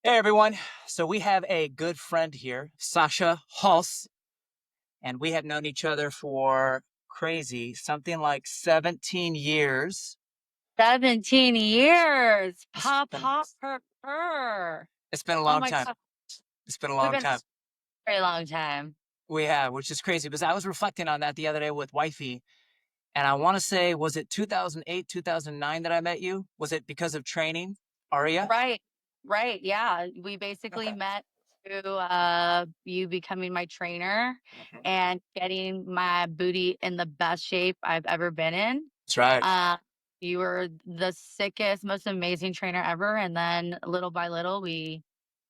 Hey everyone. So we have a good friend here, Sasha Hulse, and we have known each other for crazy, something like 17 years. 17 years. It's Pop, been pop, purr. it's been a Oh long my time. God. It's been a We've long been time. friends for a very long time. We have, which is crazy because I was reflecting on that the other day with wifey, and I want to say, was it 2008, 2009 that I met you? Was it because of training, Aria? Right. Right. Yeah. We basically Okay. met through you becoming my trainer Mhm. and getting my booty in the best shape I've ever been in. That's right. Uh, you were the sickest, most amazing trainer ever. And then little by little, we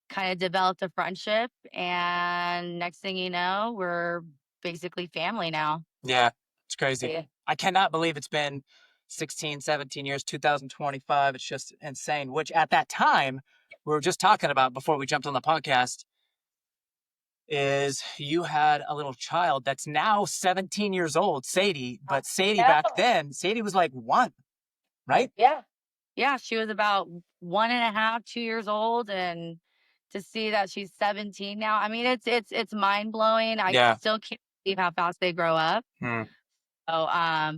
kind of developed a friendship. And next thing you know, we're basically family now. Yeah, it's crazy. Yeah. I cannot believe it's been 16, 17 years, 2025. It's just insane, which at that time, we were just talking about before we jumped on the podcast, is you had a little child that's now 17 years old, Sadie. But Sadie Yeah. back then, Sadie was like one, right? Yeah. Yeah. She was about 1.5, 2 years old. And to see that she's 17 now, I mean, it's mind blowing. I Yeah. still can't believe how fast they grow up. Hmm. So,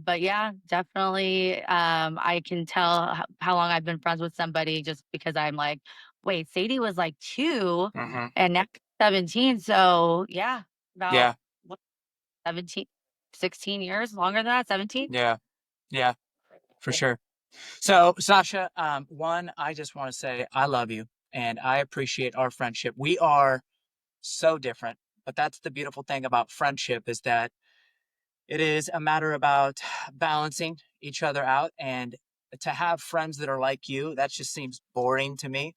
but yeah, definitely. I can tell how long I've been friends with somebody just because I'm like, wait, Sadie was like 2 Hmm. and now 17. So yeah, about Yeah. what, 17, 16 years longer than that, 17. Yeah. Yeah, for sure. So, Sasha, one, I just want to say I love you and I appreciate our friendship. We are so different, but that's the beautiful thing about friendship is that it is a matter about balancing each other out. And to have friends that are like you, that just seems boring to me.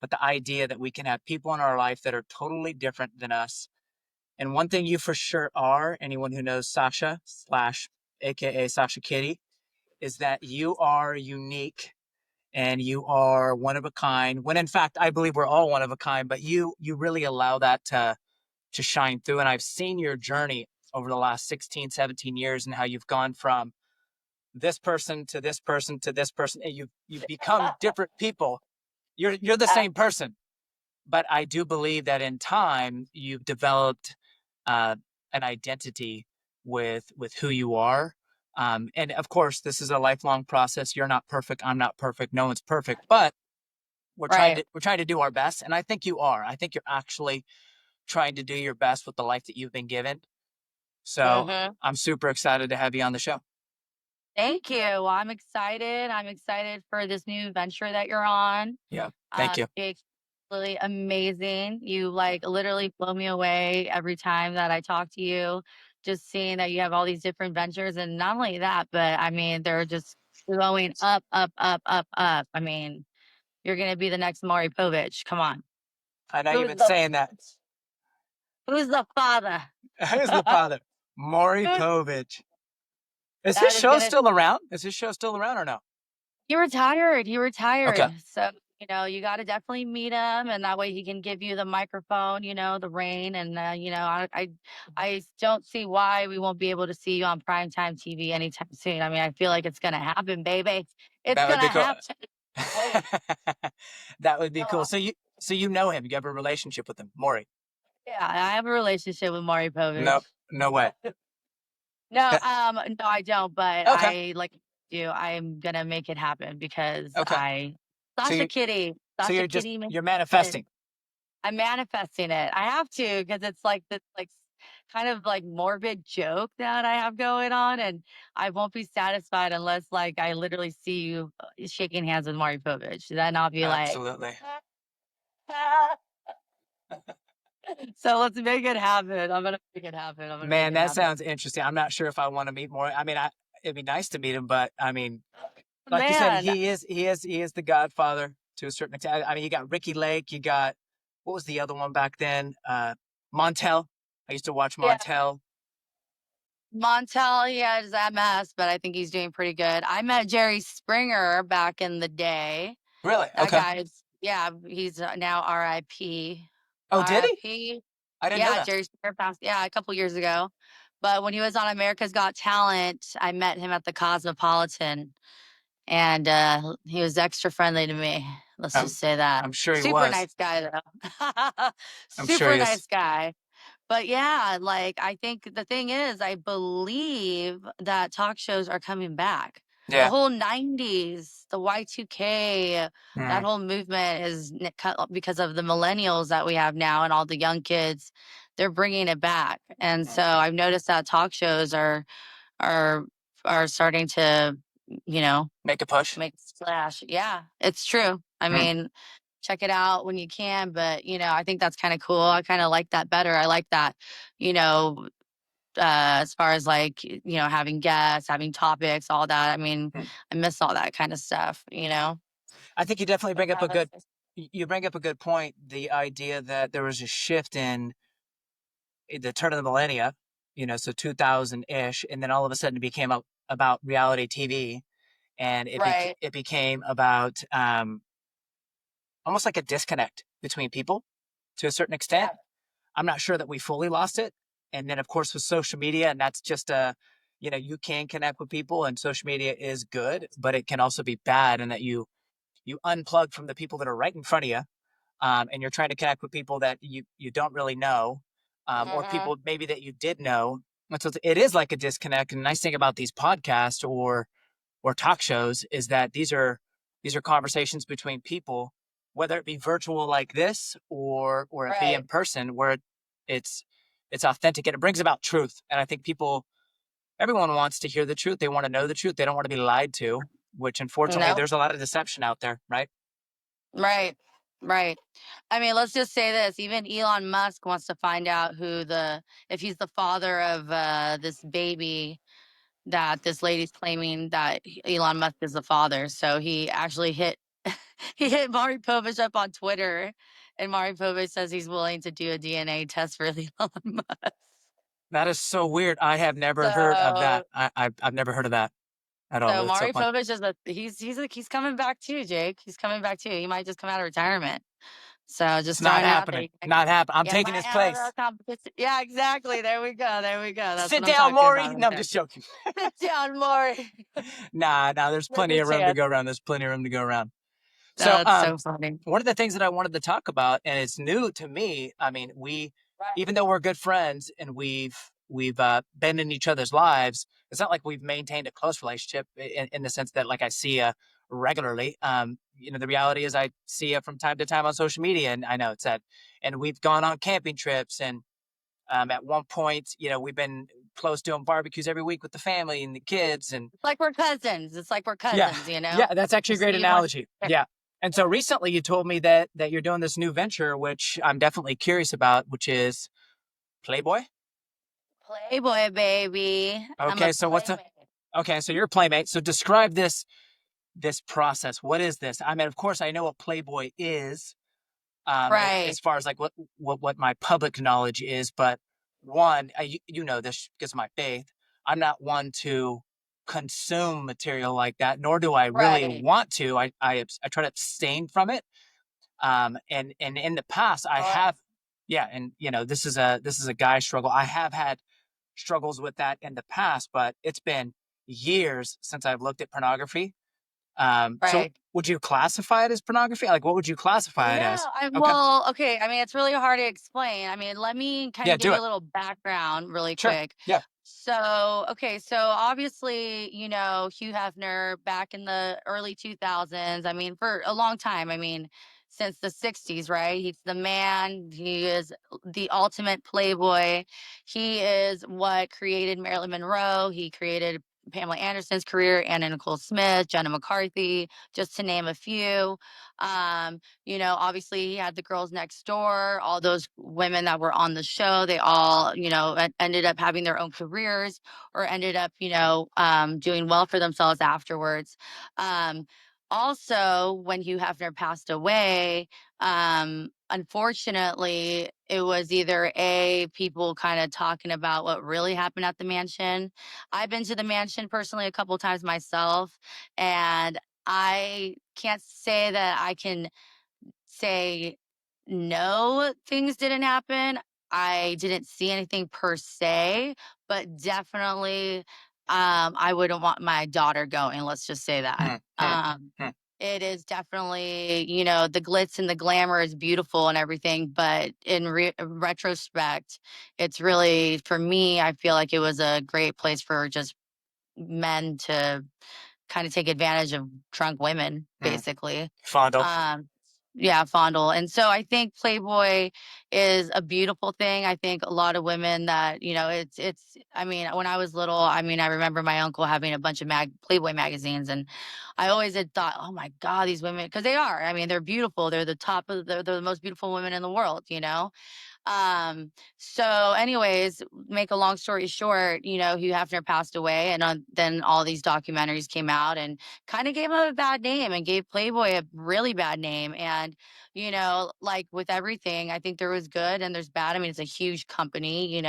But the idea that we can have people in our life that are totally different than us. And one thing you for sure are, anyone who knows Sasha slash AKA Sashakitty, is that you are unique and you are one of a kind. When in fact, I believe we're all one of a kind, but you really allow that to shine through. And I've seen your journey over the last 16, 17 years and how you've gone from this person to this person to this person, and you've become different people. You're the same person, but I do believe that in time you've developed an identity with who you are. And of course, this is a lifelong process. You're not perfect. I'm not perfect. No one's perfect, but Right. we're trying to do our best. And I think you are. I think you're actually trying to do your best with the life that you've been given. So Hmm. I'm super excited to have you on the show. Thank you. Well, I'm excited. I'm excited for this new venture that you're on. Yeah. Thank you. It's really amazing. You like literally blow me away every time that I talk to you. Just seeing that you have all these different ventures, and not only that, but I mean, they're just going up, up, up, up, up. I mean, you're gonna be the next Maury Povich. Come on. I know you've Who's been the saying that. Who's the father? Who's the father? Maury That Povich. Is his is show gonna still around? Is his show still around or no? He retired. He Okay. retired. So, you got to definitely meet him, and that way he can give you the microphone, the rain, and I don't see why we won't be able to see you on primetime TV anytime soon. I mean, I feel like it's gonna happen, baby. It's That would gonna be cool. happen. Oh, That would be cool. oh, So you know him. You have a relationship with him, Maury. yeah, I have a relationship with Maury No, Povich. no way. No, Uh, no, I don't. But Okay. I like you. I'm gonna make it happen because Okay. So Sasha you Kitty, so Sasha you're just Kitty makes you're it happen. manifesting. I'm manifesting it. I have to because it's like this kind of like morbid joke that I have going on, and I won't be satisfied unless like I literally see you shaking hands with Mari Povich. Then I'll be like, Absolutely. so let's make it happen. I'm gonna make it happen. I'm gonna make Man, it that happen. sounds interesting. I'm not sure if I want to meet Maury. I mean, it'd be nice to meet him, but I mean, like you said, Man, he is the Godfather to a certain extent. I mean, you got Ricky Lake, you got what was the other one back then? Montel. I used to watch yeah, Montel. Montel, he has MS, but I think he's doing pretty good. I met Jerry Springer back in the day. Really? That Okay. guy's, yeah, he's now RIP. Oh, did he? RIP. I didn't know Yeah, that. Jerry Springer passed, yeah, a couple years ago. But when he was on America's Got Talent, I met him at the Cosmopolitan. and he was extra friendly to me. Let's I'm, just say that. I'm sure he Super was. nice guy though. I'm sure Super he is. nice guy. But yeah, like I think the thing is, I believe that talk shows are coming back. The Yeah. whole 90s, the Y2K, that Mm, whole movement is because of the millennials that we have now and all the young kids. They're bringing it back. And mm. so I've noticed that talk shows are are starting to, you know, Make a push. make a splash. Yeah, it's true. I Mm. mean, check it out when you can, but I think that's kind of cool. I kind of like that better. I like that, you know, as far as like, having guests, having topics, all that. I mean, Mm. I miss all that kind of stuff. I think you definitely bring up a Have us- good you bring up a good point. The idea that there was a shift in the turn of the millennia, so 2000 ish, and then all of a sudden it became about reality TV, and Right. it became about almost like a disconnect between people to a certain extent. Yeah. I'm not sure that we fully lost it. And then, of course, with social media, and that's just you can connect with people, and social media is good, but it can also be bad, and that you unplug from the people that are right in front of you, and you're trying to connect with people that you don't really know, or Hmm. people maybe that you did know. And so it is like a disconnect. And the nice thing about these podcasts or talk shows is that these are conversations between people, whether it be virtual like this or it be in Right. person, where it's it's authentic and it brings about truth. And I think everyone wants to hear the truth. They want to know the truth. They don't want to be lied to, which unfortunately No. there's a lot of deception out there, right? Right. Right. I mean, let's just say this. Even Elon Musk wants to find out if he's the father of this baby that this lady's claiming that Elon Musk is the father. So he actually he hit Mari Povich up on Twitter, and Mari Povich says he's willing to do a DNA test for Elon Musk. That is so weird. I have never heard of that. So I've never heard of that at all. so That's so Mari fun. Povich is he's coming back too, Jake. He's coming back too. He might just come out of retirement. So It's just not throwing it out there. happening. Not happening. I'm Yeah, taking might his have a place. little competition. Yeah, exactly. There we go. There we go. That's Sit what I'm down, talking Maury. about right No, I'm there. just joking. Sit down, Maury. Nah. There's There's plenty a of room to chance. go around. There's plenty of room to go around. So, That's so funny. one of the things that I wanted to talk about, and it's new to me. I mean, Right. even though we're good friends and we've been in each other's lives, it's not like we've maintained a close relationship in the sense that like I see you regularly. The reality is I see you from time to time on social media, and I know it's that. And we've gone on camping trips, and at one point, we've been close doing barbecues every week with the family and the kids, and It's like we're cousins. It's like we're yeah, cousins, you know? yeah, that's actually a Just great see you once. analogy. Yeah. And so recently you told me that you're doing this new venture, which I'm definitely curious about, which is Playboy. Playboy, baby. I'm a Okay, so playmate. so you're a playmate. So describe this process. What is this? I mean, of course I know what Playboy is, Right. as far as like what my public knowledge is, but one, you know this because of my faith. I'm not one to consume material like that, nor do I really Right. want to. I try to abstain from it. And in the past, I Right. have, yeah, and this is a guy struggle. I have had struggles with that in the past, but it's been years since I've looked at pornography. So Right. would you classify it as pornography? Like, what would you classify it No, as? Okay, okay. I mean, it's really hard to explain. I mean, let me kind yeah, of give do you a it. little background really Sure. quick. Yeah. So obviously, Hugh Hefner back in the early 2000s, I mean, for a long time, I mean, since the 60s, right? He's the man, he is the ultimate playboy. He is what created Marilyn Monroe, he created Pamela Anderson's career, Anna Nicole Smith, Jenna McCarthy, just to name a few. Obviously he had the girls next door, all those women that were on the show, they all, ended up having their own careers or ended up, doing well for themselves afterwards. Um, Also, when Hugh Hefner passed away, unfortunately, it was either people kind of talking about what really happened at the mansion. I've been to the mansion personally a couple times myself, and I can't say that I can say no, things didn't happen. I didn't see anything per se, but definitely I wouldn't want my daughter going, let's just say that. Hmm, hmm, hmm. It is definitely, the glitz and the glamour is beautiful and everything, but in retrospect, it's really, for me, I feel like it was a great place for just men to kind of take advantage of drunk women, Hmm. basically. Fondle. Um, yeah, fondle. And so I think Playboy is a beautiful thing. I think a lot of women that, I mean, when I was little, I mean, I remember my uncle having a bunch of Playboy magazines, and I always had thought, oh my God, these women, because they are, I mean, they're beautiful. They're the top of, they're the most beautiful women in the world, you know? So anyways, make a long story short, Hugh Hefner passed away, and then all these documentaries came out and kind of gave him a bad name and gave Playboy a really bad name. And, like with everything, I think there was good and there's bad. I mean, it's a huge company,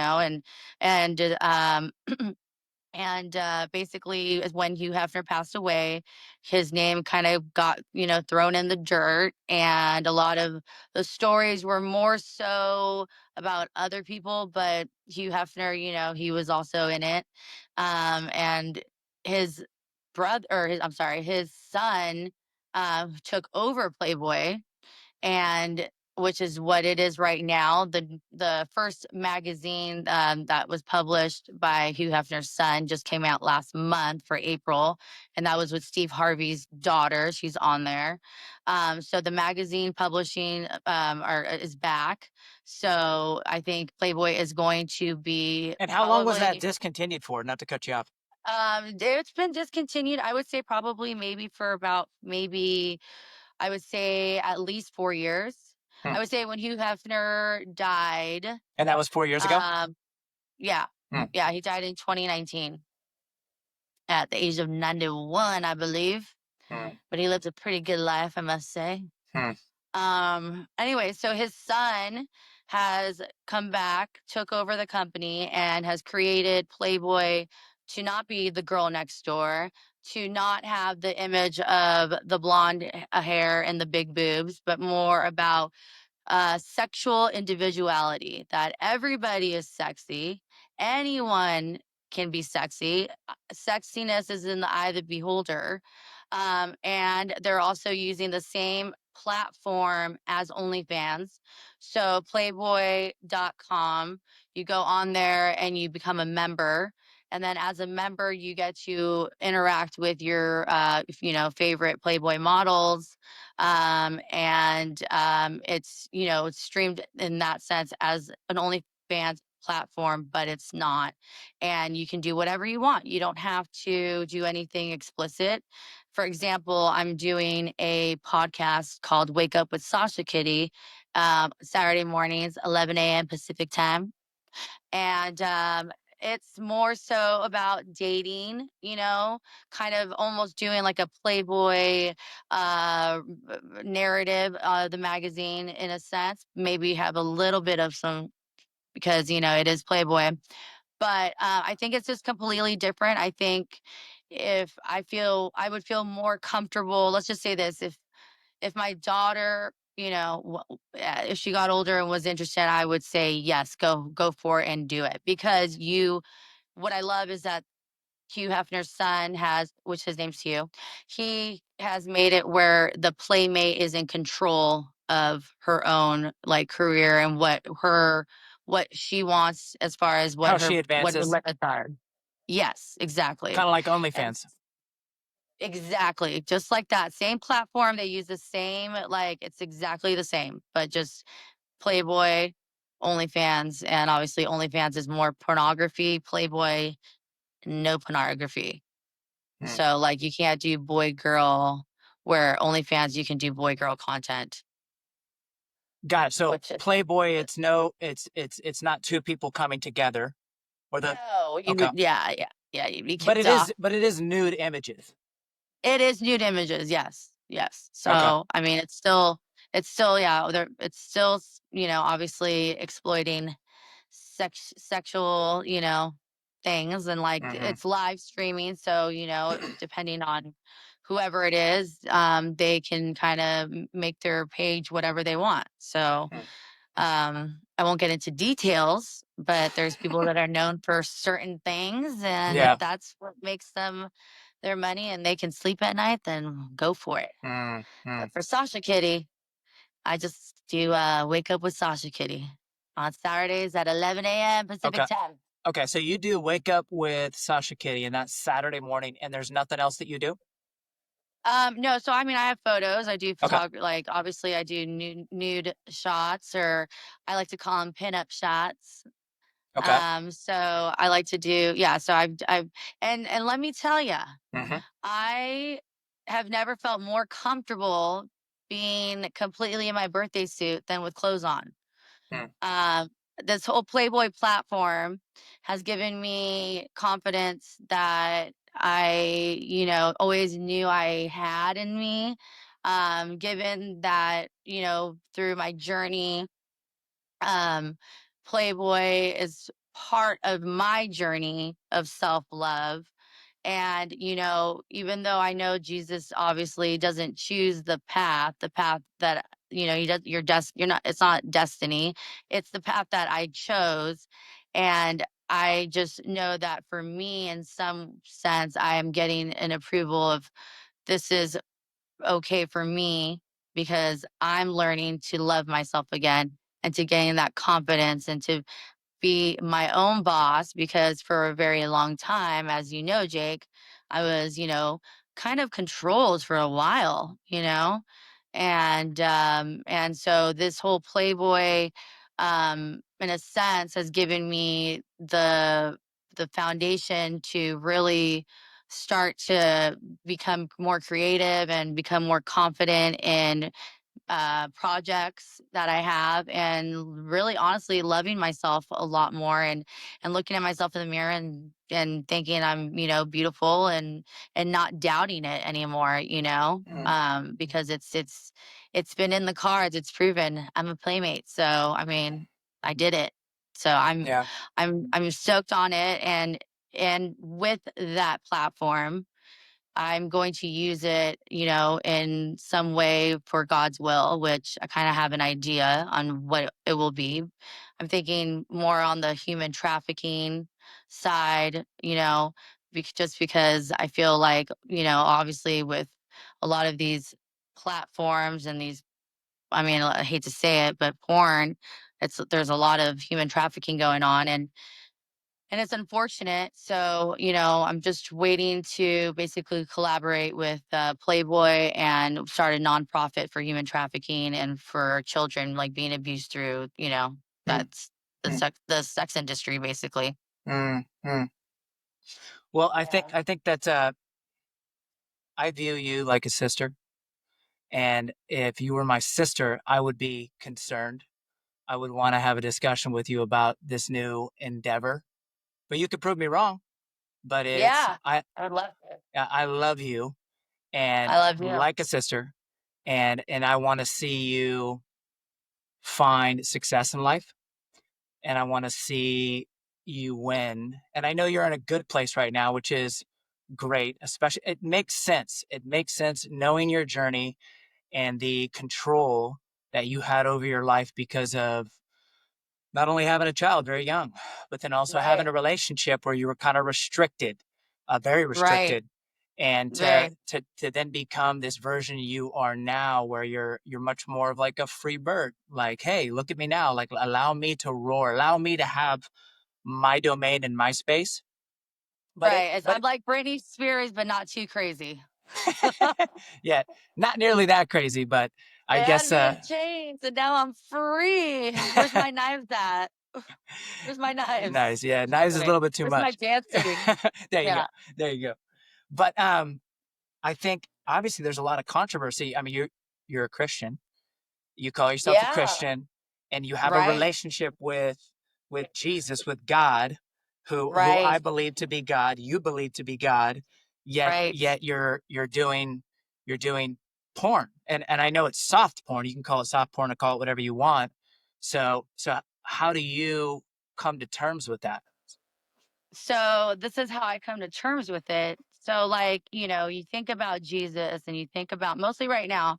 and basically, when Hugh Hefner passed away, his name kind of got, thrown in the dirt. And a lot of the stories were more so about other people, but Hugh Hefner, he was also in it. And his I'm sorry, his son took over Playboy, and which is what it is right now. The first magazine that was published by Hugh Hefner's son just came out last month for April, and that was with Steve Harvey's daughter. She's on there. So the magazine publishing is back. So I think Playboy is going to be And how long was that probably. discontinued for? Not to cut you off. It's been discontinued. I would say probably maybe for about maybe I would say at least 4 years. Hmm. I would say when Hugh Hefner died, And that was 4 years ago? um, yeah, Hmm, yeah, he died in 2019 at the age of 91, I believe. hmm, But he lived a pretty good life, I must say. hmm. Anyway, so his son has come back, took over the company, and has created Playboy to not be the girl next door, to not have the image of the blonde hair and the big boobs, but more about sexual individuality, that everybody is sexy. Anyone can be sexy. Sexiness is in the eye of the beholder. And they're also using the same platform as OnlyFans. So, playboy.com, you go on there and you become a member. And then as a member, you get to interact with your, favorite Playboy models, and it's streamed in that sense as an OnlyFans platform, but it's not. And you can do whatever you want. You don't have to do anything explicit. For example, I'm doing a podcast called Wake Up with Sashakitty, Saturday mornings, 11 a.m. Pacific time. And it's more so about dating, kind of almost doing like a Playboy narrative, the magazine in a sense. Maybe have a little bit of some, because it is Playboy, but I think it's just completely different. I think if I would feel more comfortable. Let's just say this: if my daughter, if she got older and was interested, I would say yes, go for it and do it, because what I love is that Hugh Hefner's son has, which his name's Hugh, he has made it where the playmate is in control of her own like career and what she wants as far as How she what her advances. limits are. Yes, exactly. Kind of like And OnlyFans. exactly, just like that. Same platform. They use the same, like it's exactly the same, but just Playboy, OnlyFans, and obviously OnlyFans is more pornography. Playboy, no pornography. Hmm. So like you can't do boy girl, where OnlyFans you can do boy girl content, Got it. So which is Playboy, it's not two people coming together or the no, you okay. would yeah, you'd be kicked off. But it is nude images. It is nude images, yes, yes. Okay. So I mean, it's still yeah, it's still obviously exploiting sexual things, and like Hmm. it's live streaming, so depending on whoever it is, they can kind of make their page whatever they want. So I won't get into details, but there's people that are known for certain things, and if Yeah. that's what makes them their money and they can sleep at night, then go for it. Mm, mm. But for Sashakitty, I just do wake up with Sashakitty on Saturdays at 11 a.m. Pacific Okay. time. Okay. So you do wake up with Sashakitty, and that's Saturday morning, and there's nothing else that you do? No, so I mean, I have photos. I do Okay. photography. Like, obviously, I do nude shots, or I like to call them pinup shots. Okay. So I like to do, yeah. So I've, and let me tell you, Hmm. I have never felt more comfortable being completely in my birthday suit than with clothes on. Mm, Um, this whole Playboy platform has given me confidence that always knew I had in me. Given that, through my journey, um, Playboy is part of my journey of self love. And, even though I know Jesus obviously doesn't choose the path that, he does, you're not, it's not destiny, it's the path that I chose. And I just know that for me, in some sense, I am getting an approval of this is okay for me because I'm learning to love myself again and to gain that confidence and to be my own boss, because for a very long time, as you know, Jake, I was, kind of controlled for a while, and so this whole Playboy, in a sense, has given me the foundation to really start to become more creative and become more confident in projects that I have, and really honestly loving myself a lot more, and looking at myself in the mirror and thinking I'm, beautiful, and not doubting it anymore, mm. because it's been in the cards, it's proven. I'm a playmate. So I mean, I did it. So Yeah. I'm stoked on it, and with that platform, I'm going to use it, in some way for God's will, which I kind of have an idea on what it will be. I'm thinking more on the human trafficking side, just because I feel like, obviously with a lot of these platforms and these, I mean, I hate to say it, but porn, there's a lot of human trafficking going on, and it's unfortunate. So, I'm just waiting to basically collaborate with Playboy and start a nonprofit for human trafficking and for children like being abused through, Mm, that's the mm, sex industry basically. mm, mm. Well, I think Yeah. I think that I view you like a sister, and if you were my sister, I would be concerned. I would want to have a discussion with you about this new endeavor. But you could prove me wrong. But it's Yeah. I would love to. I love you and I love you. like a sister, and I want to see you find success in life, and I want to see you win. And I know you're in a good place right now, which is great. Especially, it makes sense. It makes sense knowing your journey and the control that you had over your life because of not only having a child very young, but then also having Right. a relationship where you were kind of restricted, very Right. restricted, and to, Very. to then become this version you are now, where you're much more of like a free bird. Like, hey, look at me now. Like, allow me to roar. Allow me to have my domain and my space. But it, Right. but I'm like Britney Spears, but not too crazy. yeah, not nearly that crazy. But They I had guess me in chains and now I'm free. Where's my knives at? Where's my knives? nice. Yeah, Just knives is a kidding. little bit too Where's my much. dancing? There you go. Yeah. There you go. But I think obviously there's a lot of controversy. I mean, you're a Christian. You call yourself a Yeah. Christian, and you have a Right. relationship with Jesus, with God, who I Right. believe to be God. You believe to be God. Yet Right. yet you're doing porn, and I know it's soft porn. You can call it soft porn or call it whatever you want. So how do you come to terms with that? So this is how I come to terms with it. So, like, you think about Jesus and you think about, mostly right now,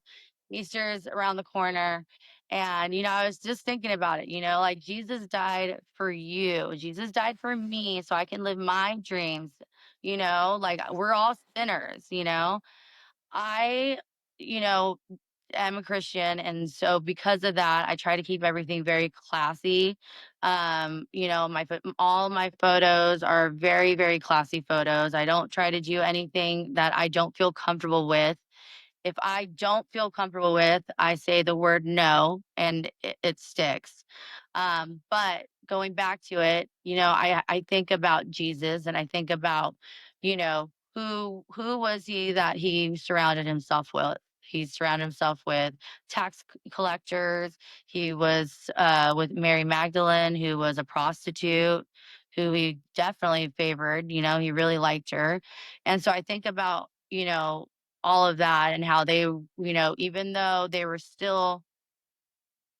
Easter's around the corner. And, I was just thinking about it, like Jesus died for you. Jesus died for me so I can live my dreams, like we're all sinners, I, you know, am a Christian. And so because of that, I try to keep everything very classy. All my photos are very, very classy photos. I don't try to do anything that I don't feel comfortable with. If I don't feel comfortable with, I say the word no and it sticks. But going back to it, I think about Jesus and I think about, who was he that he surrounded himself with? He surrounded himself with collectors. He was with Mary Magdalene, who was a prostitute, who he definitely favored. He really liked her. And so I think about, all of that and how they, even though they were still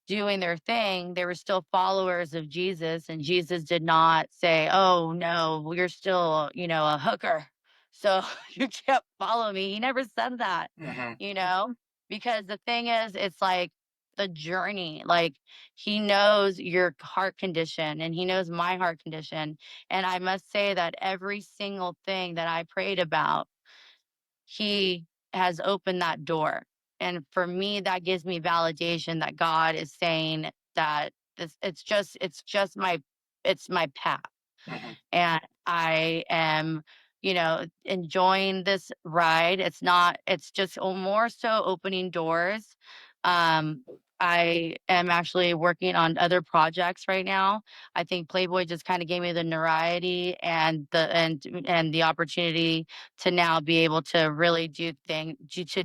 doing their thing, they were still followers of Jesus. And Jesus did not say, "Oh, no, you're still, a hooker. So you can't follow me." He never said that, Hmm. you know, because the thing is, it's like the journey. Like he knows your heart condition and he knows my heart condition. And I must say that every single thing that I prayed about, he has opened that door. And for me, that gives me validation that God is saying that it's just it's my path. Hmm. And I am, enjoying this ride. It's just more so opening doors. Um, I am actually working on other projects right now. I think Playboy just kind of gave me the notoriety and the opportunity to now be able to really to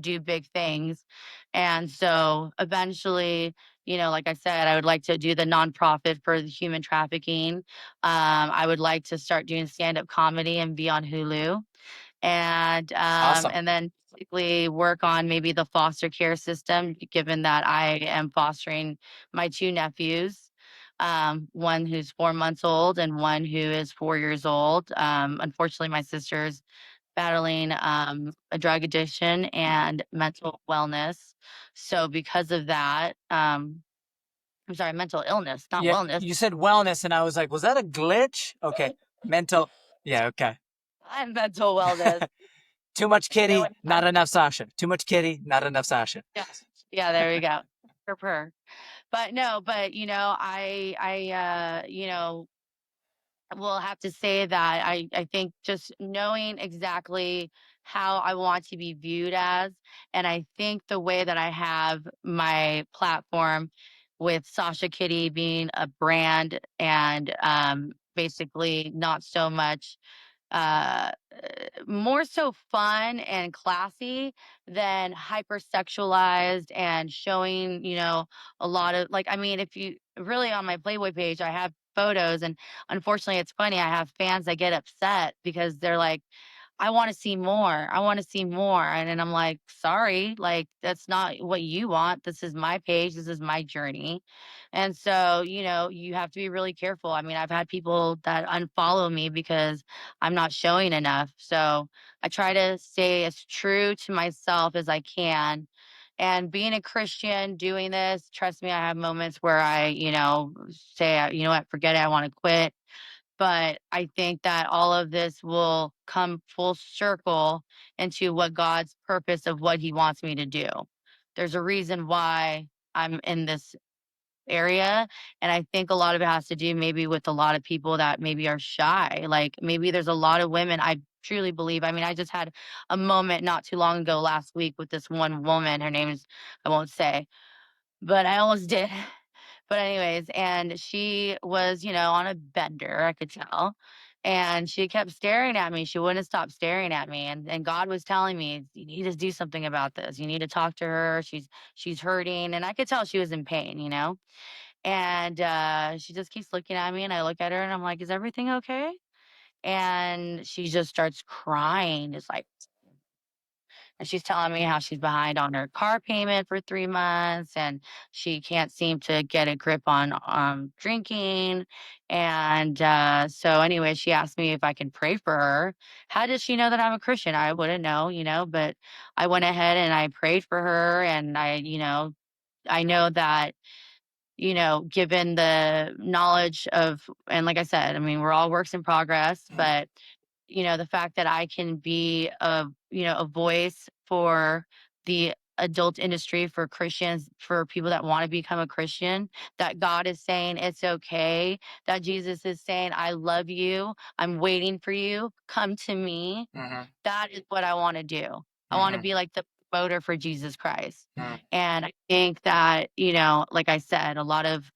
do big things. And so eventually, like I said, I would like to do the nonprofit for the human trafficking. I would like to start doing stand-up comedy and be on Hulu, Awesome. and then basically work on maybe the foster care system, given that I am fostering my two nephews, one who's 4 months old and one who is 4 years old. Unfortunately, my sister's battling a drug addiction and mental wellness. So because of that, I'm sorry, mental illness, not Yeah, wellness. you said wellness, and I was like, was that a glitch? Okay, mental. Yeah, okay. I'm mental wellness. Too much You know kitty, what? not enough Sasha. Too much kitty, not enough Sasha. Yeah, yeah. There we go. Per. But no, but will have to say that I think just knowing exactly how I want to be viewed as, and I think the way that I have my platform with Sashakitty being a brand and basically not so much uh more so fun and classy than hypersexualized and showing, a lot of like, I mean, if you really on my Playboy page, I have photos, and unfortunately it's funny, I have fans that get upset because they're like, I want to see more. I want to see more. And then I'm like, sorry, like that's not what you want. This is my page. This is my journey. And so, you have to be really careful. I mean, I've had people that unfollow me because I'm not showing enough. So I try to stay as true to myself as I can. And being a Christian, doing this, trust me, I have moments where I, say, you know what, forget it. I want to quit, but I think that all of this will come full circle into what God's purpose of what he wants me to do. There's a reason why I'm in this area. And I think a lot of it has to do maybe with a lot of people that maybe are shy. Like maybe there's a lot of women, I truly believe. I mean, I just had a moment not too long ago last week with this one woman. Her name is, I won't say, but I almost did. But anyways, and she was, on a bender, I could tell. And she kept staring at me. She wouldn't stop staring at me. And God was telling me, you need to do something about this. You need to talk to her. She's hurting. And I could tell she was in pain. And she just keeps looking at me and I look at her and I'm like, is everything okay? And she just starts crying. It's like, and she's telling me how she's behind on her car payment for 3 months and she can't seem to get a grip on drinking. And so, anyway, she asked me if I can pray for her. How does she know that I'm a Christian? I wouldn't know, but I went ahead and I prayed for her and I, I know that, given the knowledge of, and like I said, I mean, we're all works in progress, but the fact that I can be a voice for the adult industry, for Christians, for people that want to become a Christian, that God is saying it's okay, that Jesus is saying, I love you, I'm waiting for you, come to me. Mm-hmm. That is what I want to do. I want to Mm-hmm. be like the promoter for Jesus Christ. Mm-hmm. And I think that, like I said, a lot of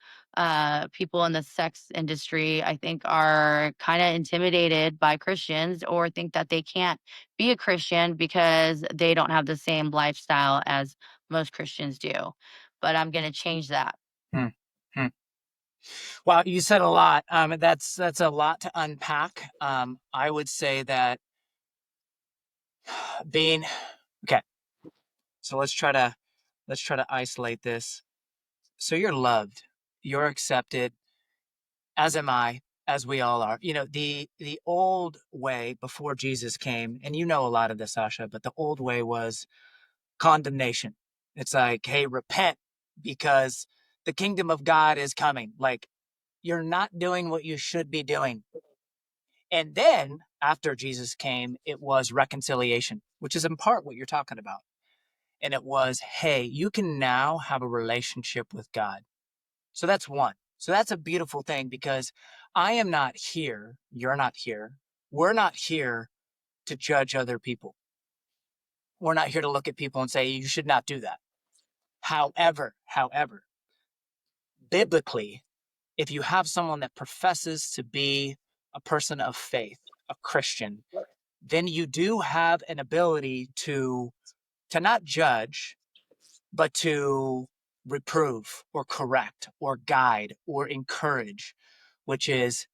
people in the sex industry, I think, are kind of intimidated by Christians or think that they can't be a Christian because they don't have the same lifestyle as most Christians do. But I'm going to change that. Mm-hmm. Well, you said a lot. That's a lot to unpack. I would say that being okay. So let's try to isolate this. So you're loved, you're accepted, as am I, as we all are. The old way before Jesus came, and you know a lot of this, Sasha, but the old way was condemnation. It's like, hey, repent because the kingdom of God is coming. Like, you're not doing what you should be doing. And then after Jesus came, it was reconciliation, which is in part what you're talking about. And it was, hey, you can now have a relationship with God. So that's one. So that's a beautiful thing because I am not here. You're not here. We're not here to judge other people. We're not here to look at people and say, you should not do that. However, biblically, if you have someone that professes to be a person of faith, a Christian, then you do have an ability to not judge, but to reprove or correct or guide or encourage, which is,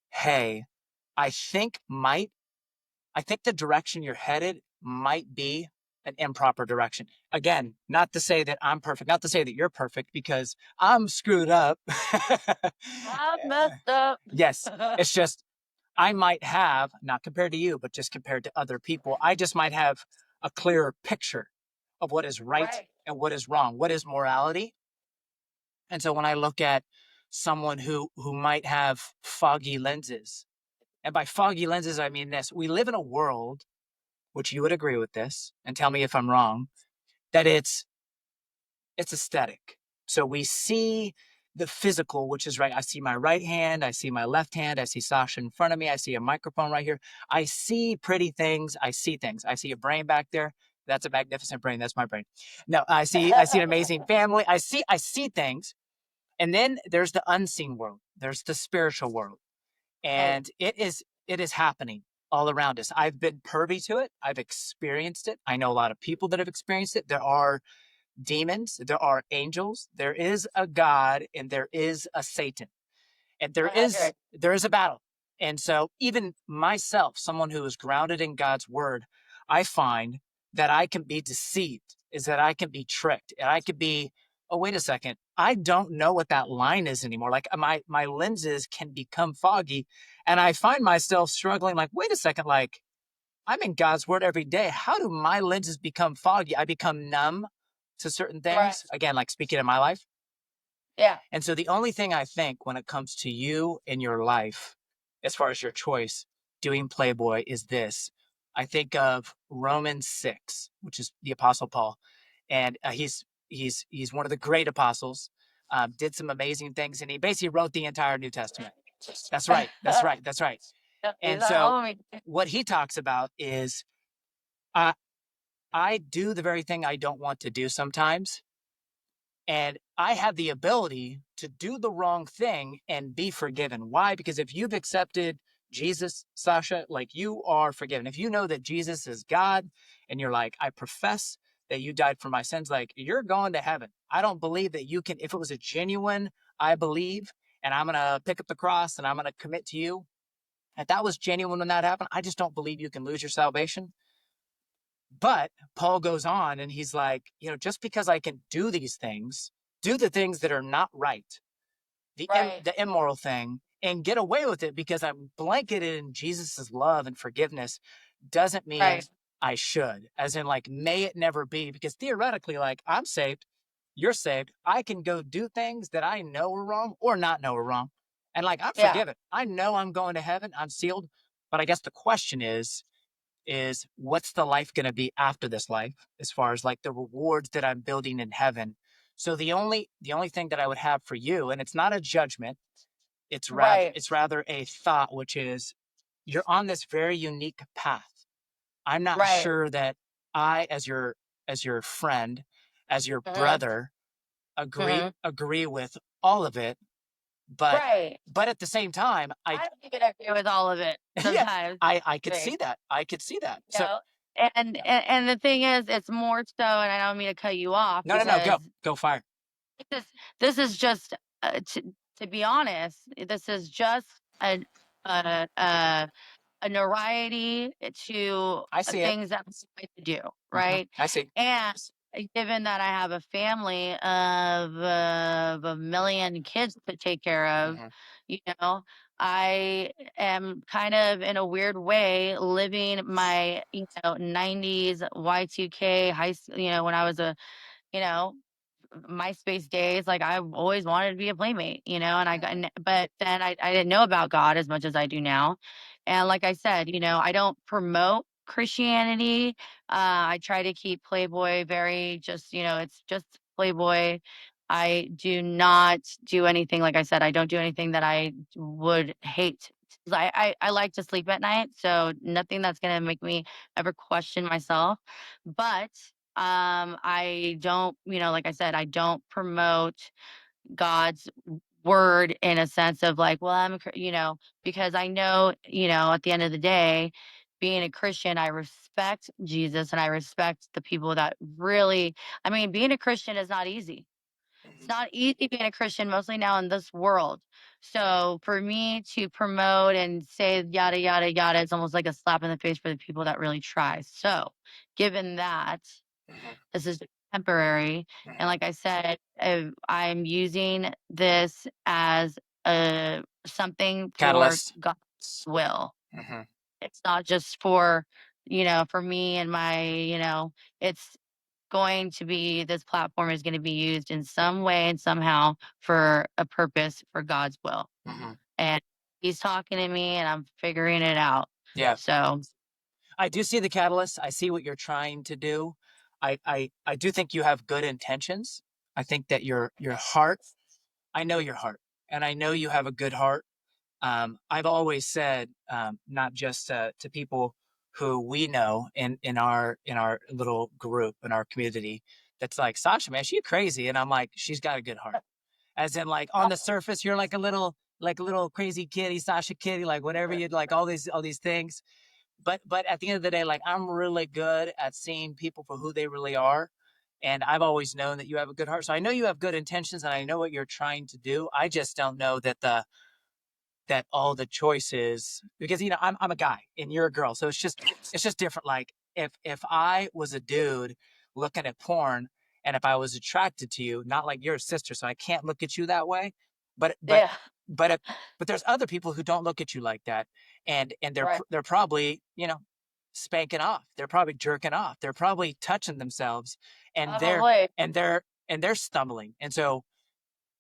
hey, I think might I think the direction you're headed might be an improper direction. Again, not to say that I'm perfect, not to say that you're perfect, because I'm screwed up. I messed up. Yes, it's just I might have, not compared to you, but just compared to other people, I just might have a clearer picture of what is right Right. and what is wrong, what is morality. And so when I look at someone who might have foggy lenses, and by foggy lenses, I mean this: we live in a world, which you would agree with this, and tell me if I'm wrong, that it's aesthetic. So we see the physical, which is right. I see my right hand, I see my left hand, I see Sasha in front of me, I see a microphone right here. I see pretty things, I see things. I see a brain back there. That's a magnificent brain. That's my brain. No, I see an amazing family. I see things. And then there's the unseen world. There's the spiritual world. Right. And it is happening all around us. I've been privy to it. I've experienced it. I know a lot of people that have experienced it. There are demons, there are angels, there is a God, and there is a Satan. And there is 100. there is a battle. And so even myself, someone who is grounded in God's word, I find that I can be deceived, is that I can be tricked, and I could be, oh, wait a second, I don't know what that line is anymore. Like my lenses can become foggy, and I find myself struggling, like, wait a second, like, I'm in God's word every day. How do my lenses become foggy? I become numb to certain Right. things. Again, like speaking of my life. Yeah. And so the only thing I think when it comes to you in your life, as far as your choice, doing Playboy, is this. I think of Romans 6, which is the Apostle Paul. And he's one of the great apostles, did some amazing things, and he basically wrote the entire New Testament. That's right. That's right. That's right. He's And like, so oh my. what he talks about is, I, I do the very thing I don't want to do sometimes. And I have the ability to do the wrong thing and be forgiven. Why? Because if you've accepted Jesus, Sasha, like, you are forgiven. If you know that Jesus is God and you're like, I profess that you died for my sins, like, you're going to heaven. I don't believe that you can, if it was a genuine, I believe, and I'm going to pick up the cross and I'm going to commit to you. If that was genuine when that happened, I just don't believe you can lose your salvation. But Paul goes on and he's like, just because I can do these things, do the things that are not right, Right. the immoral thing, and get away with it because I'm blanketed in Jesus's love and forgiveness, doesn't mean Right. I should. As in, like, may it never be, because theoretically, like, I'm saved. you're saved. I can go do things that I know are wrong or not know are wrong. And like, I'm Yeah. forgiven. I know I'm going to heaven. I'm sealed. But I guess the question is what's the life going to be after this life as far as like the rewards that I'm building in heaven. So the only thing that I would have for you, and it's not a judgment, Right. it's rather a thought, which is you're on this very unique path. I'm not Right. sure that I, as your friend, as your Hmm. brother, Hmm. agree with all of it, but Right. at the same time, I I don't even agree with all of it yeah, sometimes. I could Right. see that. I could see that. You So know, yeah. and the thing is, it's more so, and I don't mean to cut you off No, no, no, because go fire. this this is just to be honest, this is just a a a, a notoriety to I see it. things that we like to do, Hmm. right? I see. And given that I have a family of a million kids to take care of, Hmm. you know, I am kind of in a weird way living my 90s Y2K high school, when I was a you know MySpace days, like I've always wanted to be a playmate, and I got, but then I didn't know about God as much as I do now. And like I said, I don't promote Christianity. I try to keep Playboy very just, it's just Playboy. I do not do anything, like I said, I don't do anything that I would hate. I like to sleep at night, so nothing that's going to make me ever question myself. But I don't, like I said, I don't promote God's word in a sense of like, well, because I know, at the end of the day, being a Christian, I respect Jesus and I respect the people that really, I mean, being a Christian is not easy. It's not easy being a Christian, mostly now in this world. So for me to promote and say yada, yada, yada, it's almost like a slap in the face for the people that really try. So given that, Hmm. this is temporary. And Hmm. like I said, I'm using this as a something for Catalyst. God's will. Hmm. It's not just for me and it's going to be this platform is going to be used in some way and somehow for a purpose for God's will. Hmm. And he's talking to me and I'm figuring it out. Yeah. So, I do see the catalyst. I see what you're trying to do. I do think you have good intentions. I think that your heart, I know your heart, and I know you have a good heart. I've always said, not just to people who we know in our little group in our community, that's like Sasha, man, she's crazy, and I'm like, she's got a good heart. As in, like on the surface, you're like a little crazy kitty, Sasha Kitty, like whatever you'd like, all these things. But at the end of the day, like I'm really good at seeing people for who they really are. And I've always known that you have a good heart. So I know you have good intentions and I know what you're trying to do. I just don't know that all the choices, because I'm a guy and you're a girl. So it's just different. Like if I was a dude looking at porn and if I was attracted to you, not like you're a sister, so I can't look at you that way. But but yeah, but but there's other people who don't look at you like that, and they're right. they're probably spanking off. They're probably jerking off. They're probably touching themselves, and they're Probably. and they're and they're stumbling. And so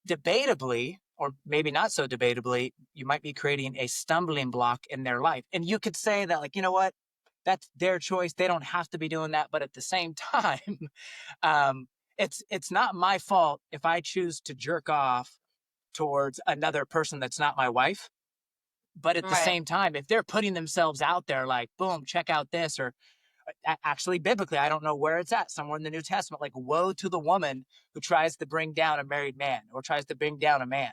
debatably, or maybe not so debatably, you might be creating a stumbling block in their life. And you could say that, like, you know what? That's their choice. They don't have to be doing that. But at the same time, um, it's not my fault if I choose to jerk off towards another person that's not my wife. But at the Right. same time, if they're putting themselves out there, like, boom, check out this, or actually biblically, I don't know where it's at, somewhere in the New Testament, like, woe to the woman who tries to bring down a married man or tries to bring down a man.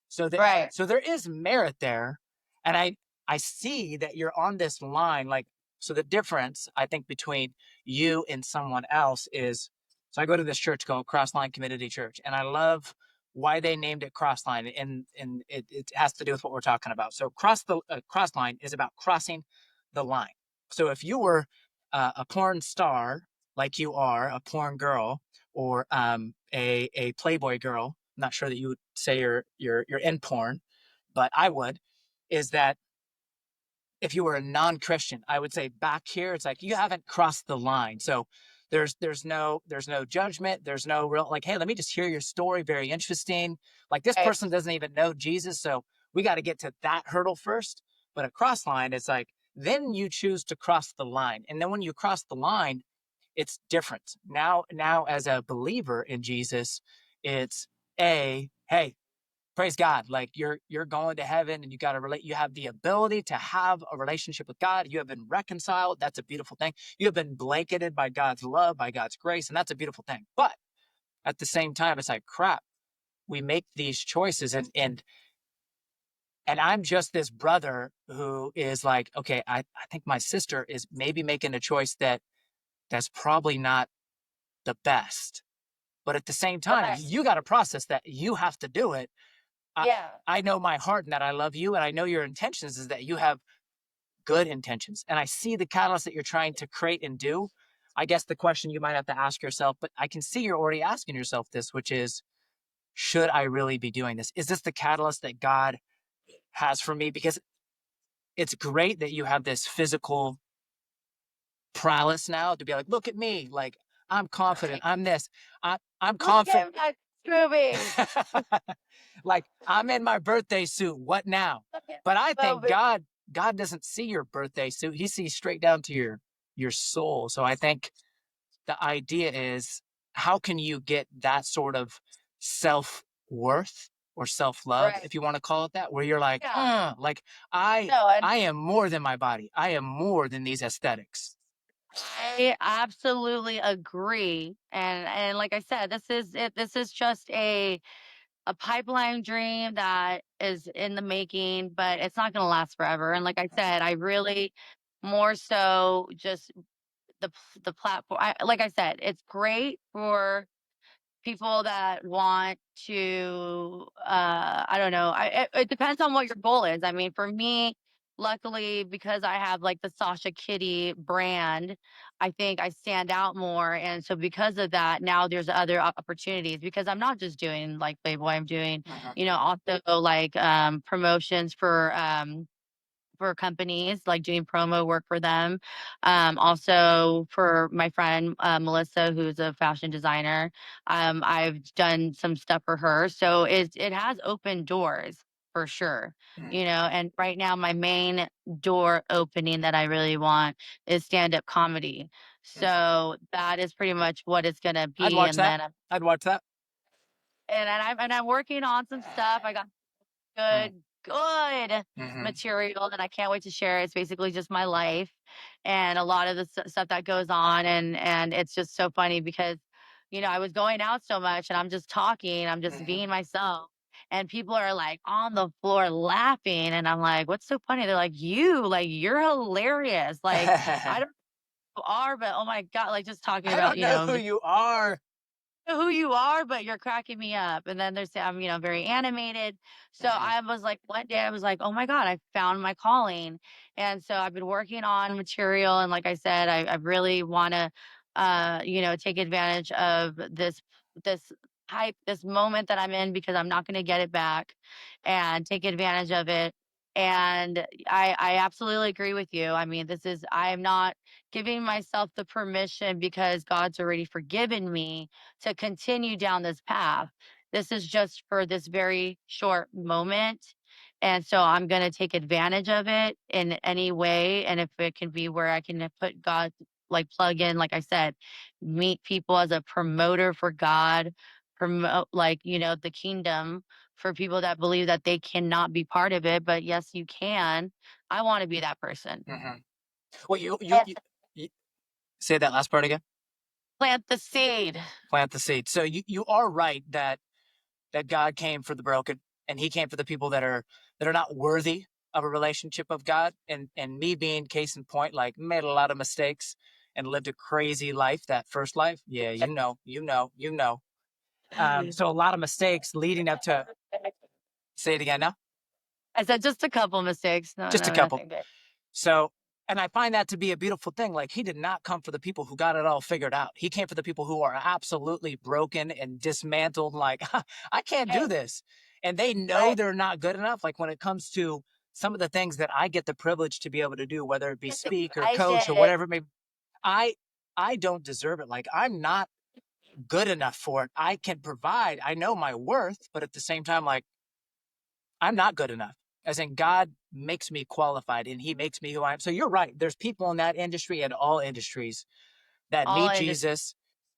So that Right. so there is merit there, and I see that you're on this line. Like, so the difference I think between you and someone else is, so I go to this church called Crossline Community Church, and I love why they named it Crossline, and it has to do with what we're talking about. So Crossline is about crossing the line. So if you were a porn star, like you are a porn girl, or a Playboy girl, I'm not sure that you would say you're in porn, but I would, is that if you were a non-Christian, I would say back here, it's like you haven't crossed the line. So There's no judgment. There's no real like, hey, let me just hear your story. Very interesting. Like this Right. person doesn't even know Jesus, so we got to get to that hurdle first. But a cross line, it's like then you choose to cross the line, and then when you cross the line, it's different. Now as a believer in Jesus, it's hey, praise God. Like you're going to heaven and you got to relate. You have the ability to have a relationship with God. You have been reconciled. That's a beautiful thing. You have been blanketed by God's love, by God's grace, and that's a beautiful thing. But at the same time, it's like crap. We make these choices and I'm just this brother who is like, okay, I think my sister is maybe making a choice that's probably not the best. But at the same time, Okay. you got to process that. You have to do it. Yeah. I know my heart and that I love you, and I know your intentions is that you have good intentions. And I see the catalyst that you're trying to create and do. I guess the question you might have to ask yourself, but I can see you're already asking yourself this, which is, should I really be doing this? Is this the catalyst that God has for me? Because it's great that you have this physical prowess now to be like, look at me, like I'm confident, I'm this, I'm Look confident. at that Scooby. Like I'm in my birthday suit. What now? Look at But I think Scooby. God doesn't see your birthday suit. He sees straight down to your soul. So I think the idea is how can you get that sort of self-worth or self-love, Right. if you want to call it that, where you're like, Yeah. like I No, and I am more than my body. I am more than these aesthetics. I absolutely agree. And like I said, this is it. This is just a pipeline dream that is in the making, but it's not going to last forever. And like I said, I really more so just the platform. Like I said, it's great for people that want to I don't know, it depends on what your goal is. I mean, for me, luckily, because I have like the Sashakitty brand, I think I stand out more, and so because of that, now there's other opportunities because I'm not just doing like Playboy. I'm doing, Mhm. also like promotions for companies, like doing promo work for them. Also for my friend Melissa, who's a fashion designer, I've done some stuff for her. So it has opened doors for sure. Mhm. And right now my main door opening that I really want is stand up comedy. So that is pretty much what it's gonna I'd be. watch And that. then I'd watch that. I'm working on some stuff. I got good Mm-hmm. material that I can't wait to share. It's basically just my life and a lot of the stuff that goes on, and it's just so funny because I was going out so much and I'm just talking, I'm just Mm-hmm. being myself. And people are like on the floor laughing, and I'm like, "What's so funny?" They're like, you're hilarious." Like, I don't know who you are, but oh my god, like just talking I about don't know who just you are. who you are, but you're cracking me up. And then there's I'm, very animated. So Mhm. I was like, one day I was like, oh my God, I found my calling. And so I've been working on material. And like I said, I really want to, take advantage of this hype, this moment that I'm in because I'm not going to get it back, and take advantage of it. And I absolutely agree with you. I mean, I'm not giving myself the permission because God's already forgiven me to continue down this path. This is just for this very short moment. And so I'm going to take advantage of it in any way. And if it can be where I can put God, like plug in, like I said, meet people as a promoter for God, promote, like, the kingdom for people that believe that they cannot be part of it. But yes, you can. I want to be that person. Mhm. Well, Plant, you say that last part again. plant the seed. Plant the seed. So you are right that God came for the broken, and He came for the people that are not worthy of a relationship of God. And me being case in point, like made a lot of mistakes and lived a crazy life. That first life, yeah, you know. So a lot of mistakes leading up to. Say it again now. I said just a couple mistakes. No, Just a no, couple. nothing big. So, and I find that to be a beautiful thing. Like, he did not come for the people who got it all figured out. He came for the people who are absolutely broken and dismantled. Like, I can't do Right, this. And they know right. they're not good enough. Like, when it comes to some of the things that I get the privilege to be able to do, whether it be speak or I did coach or it. whatever it may be, I I don't deserve it. Like, I'm not good enough for it. I can provide. I know my worth, but at the same time, like, I'm not good enough. As in, God makes me qualified and He makes me who I am. So you're right. There's people in that industry and all industries that All need I just Jesus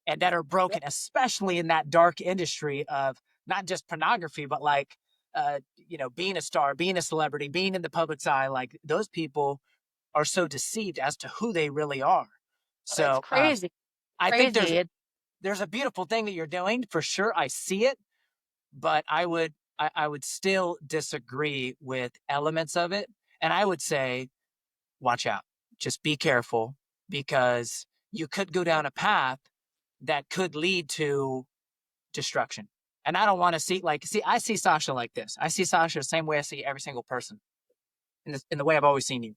and that are broken, especially in that dark industry of not just pornography, but like, being a star, being a celebrity, being in the public's eye. Like, those people are so deceived as to who they really are. it's So crazy, I think crazy. there's a beautiful thing that you're doing for sure. I see it, but I would still disagree with elements of it. And I would say, watch out. Just be careful because you could go down a path that could lead to destruction. And I don't want to see, I see Sasha like this. I see Sasha the same way I see every single person in the way I've always seen you.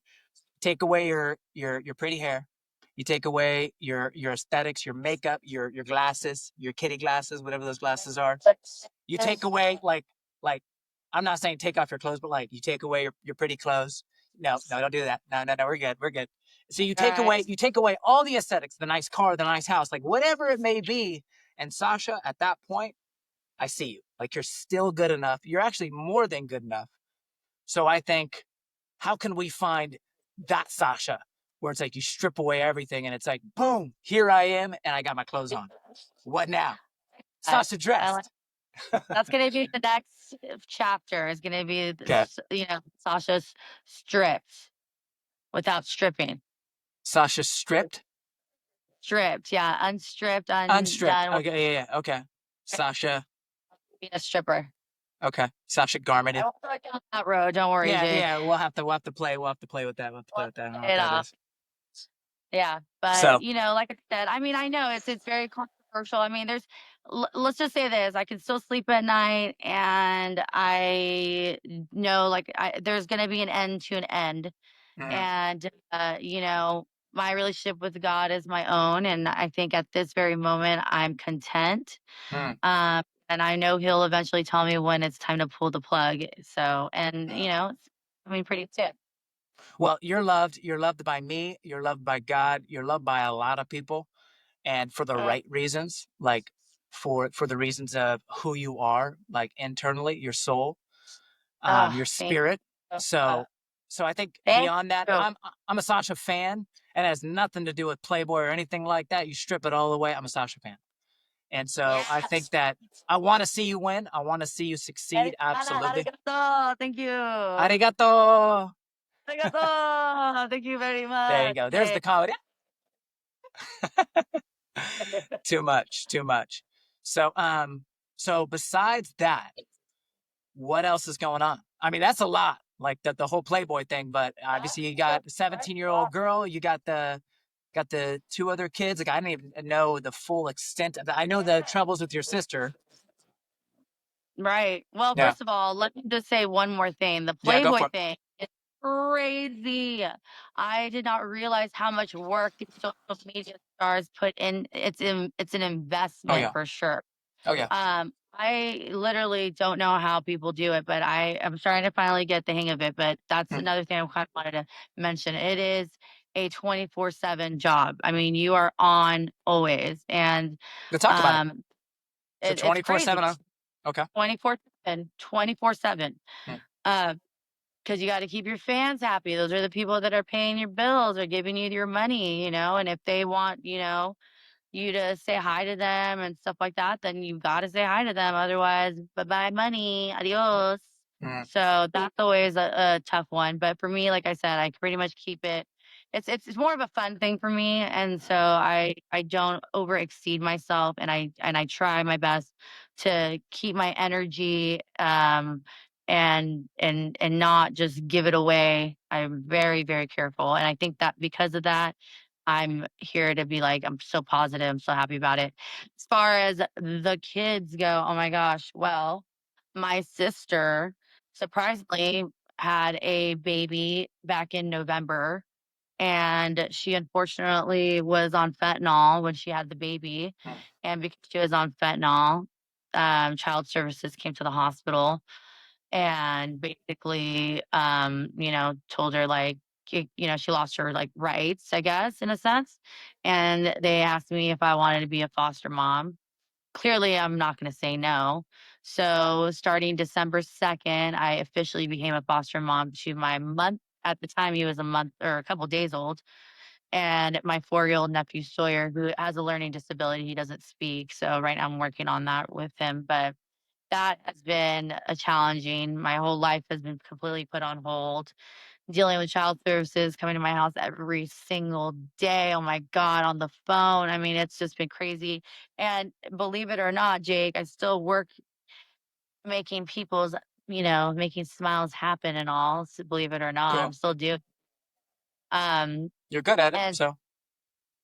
Take away your pretty hair. You take away your aesthetics, your makeup, your glasses, your kitty glasses, whatever those glasses are. You take away like I'm not saying take off your clothes, but like you take away your pretty clothes. No, no, don't do that. No, no, no, we're good. We're good. So All right. you take away all the aesthetics, the nice car, the nice house, like whatever it may be. And Sasha, at that point, I see you. Like you're still good enough. You're actually more than good enough. So I think, how can we find that Sasha where it's like you strip away everything and it's like, boom, here I am and I got my clothes on. What now? Sasha I like dressed. that's gonna be the next chapter. Is gonna be Okay. this, Sasha's stripped without stripping. Sasha stripped, Stripped, yeah, unstripped, unstripped. undone. Okay, yeah, yeah. Okay. Sasha. Being a stripper. Okay. Sasha I garmented. won't start down that road. Don't worry, Yeah, Jake. yeah. We'll have to play. We'll have to play with that. We'll have to play with that. I don't know what It that off. is. Yeah, but So like I said, I mean, I know it's very controversial. I mean, let's just say this: I can still sleep at night, and I know, like, there's going to be an end to an end, mm, and my relationship with God is my own, and I think at this very moment, I'm content. mm, And I know He'll eventually tell me when it's time to pull the plug. So, and mm. I mean, pretty soon. Well, you're loved. You're loved by me. You're loved by God. You're loved by a lot of people, and for the right reasons, like for the reasons of who you are, like internally, your soul, your Thank spirit. you. So, so I think Thank beyond that, you. I'm a Sasha fan, and it has nothing to do with Playboy or anything like that. You strip it all away. I'm a Sasha fan, and so I think Yes. that I want to see you win. I want to see you succeed. Absolutely. Arigato. Thank you. Arigato. Arigato. Thank you very There you much. go. There's Hey. the comedy. Too much. Too much. So, so besides that, what else is going on? I mean, that's a lot, like the whole Playboy thing. But obviously, you got a 17-year-old girl. You got the two other kids. Like I didn't even know the full extent of that. I know the troubles with your sister. Right. Well, Yeah, first of all, let me just say one more thing. The yeah, go Playboy for it. thing is crazy. I did not realize how much work these social media stars put in. It's an Oh investment yeah, for sure. oh yeah. I literally don't know how people do it, but I am starting to finally get the hang of it. But that's Hmm. another thing I kind of wanted to mention. It is a 24/7 job. I mean, you are on always, and Let's talk about it. um, So it's 24/7. crazy. Okay. 24/7, 24/7. Hmm. Uh, because you got to keep your fans happy. Those are the people that are paying your bills or giving you your money, and if they want, you to say hi to them and stuff like that, then you got to say hi to them. Otherwise, bye bye money, adios. Hmm. So that's always a tough one. But for me, like I said, I pretty much keep it. It's more of a fun thing for me, and so I don't over exceed myself, and I try my best to keep my energy and not just give it away. I'm very, very careful, and I think that because of that, I'm here to be like, I'm so positive. I'm so happy about it. As far as the kids go, oh my gosh. Well, my sister surprisingly had a baby back in November, and she unfortunately was on fentanyl when she had the baby. Hmm. And because she was on fentanyl, child services came to the hospital and basically, told her, like, she lost her like rights, I guess, in a sense. And they asked me if I wanted to be a foster mom. Clearly, I'm not going to say no. So, starting December 2nd, I officially became a foster mom to my month. At the time, he was a month or a couple days old, and my 4-year-old nephew Sawyer, who has a learning disability. He doesn't speak. So, right now, I'm working on that with him. But that has been a challenging. My whole life has been completely put on hold. Dealing with child services coming to my house every single day. Oh my God, on the phone. I mean, it's just been crazy. And believe it or not, Jake, I still work making making smiles happen and all. So believe it or not, I'm Cool. still doing. Um, You're good at it. and So,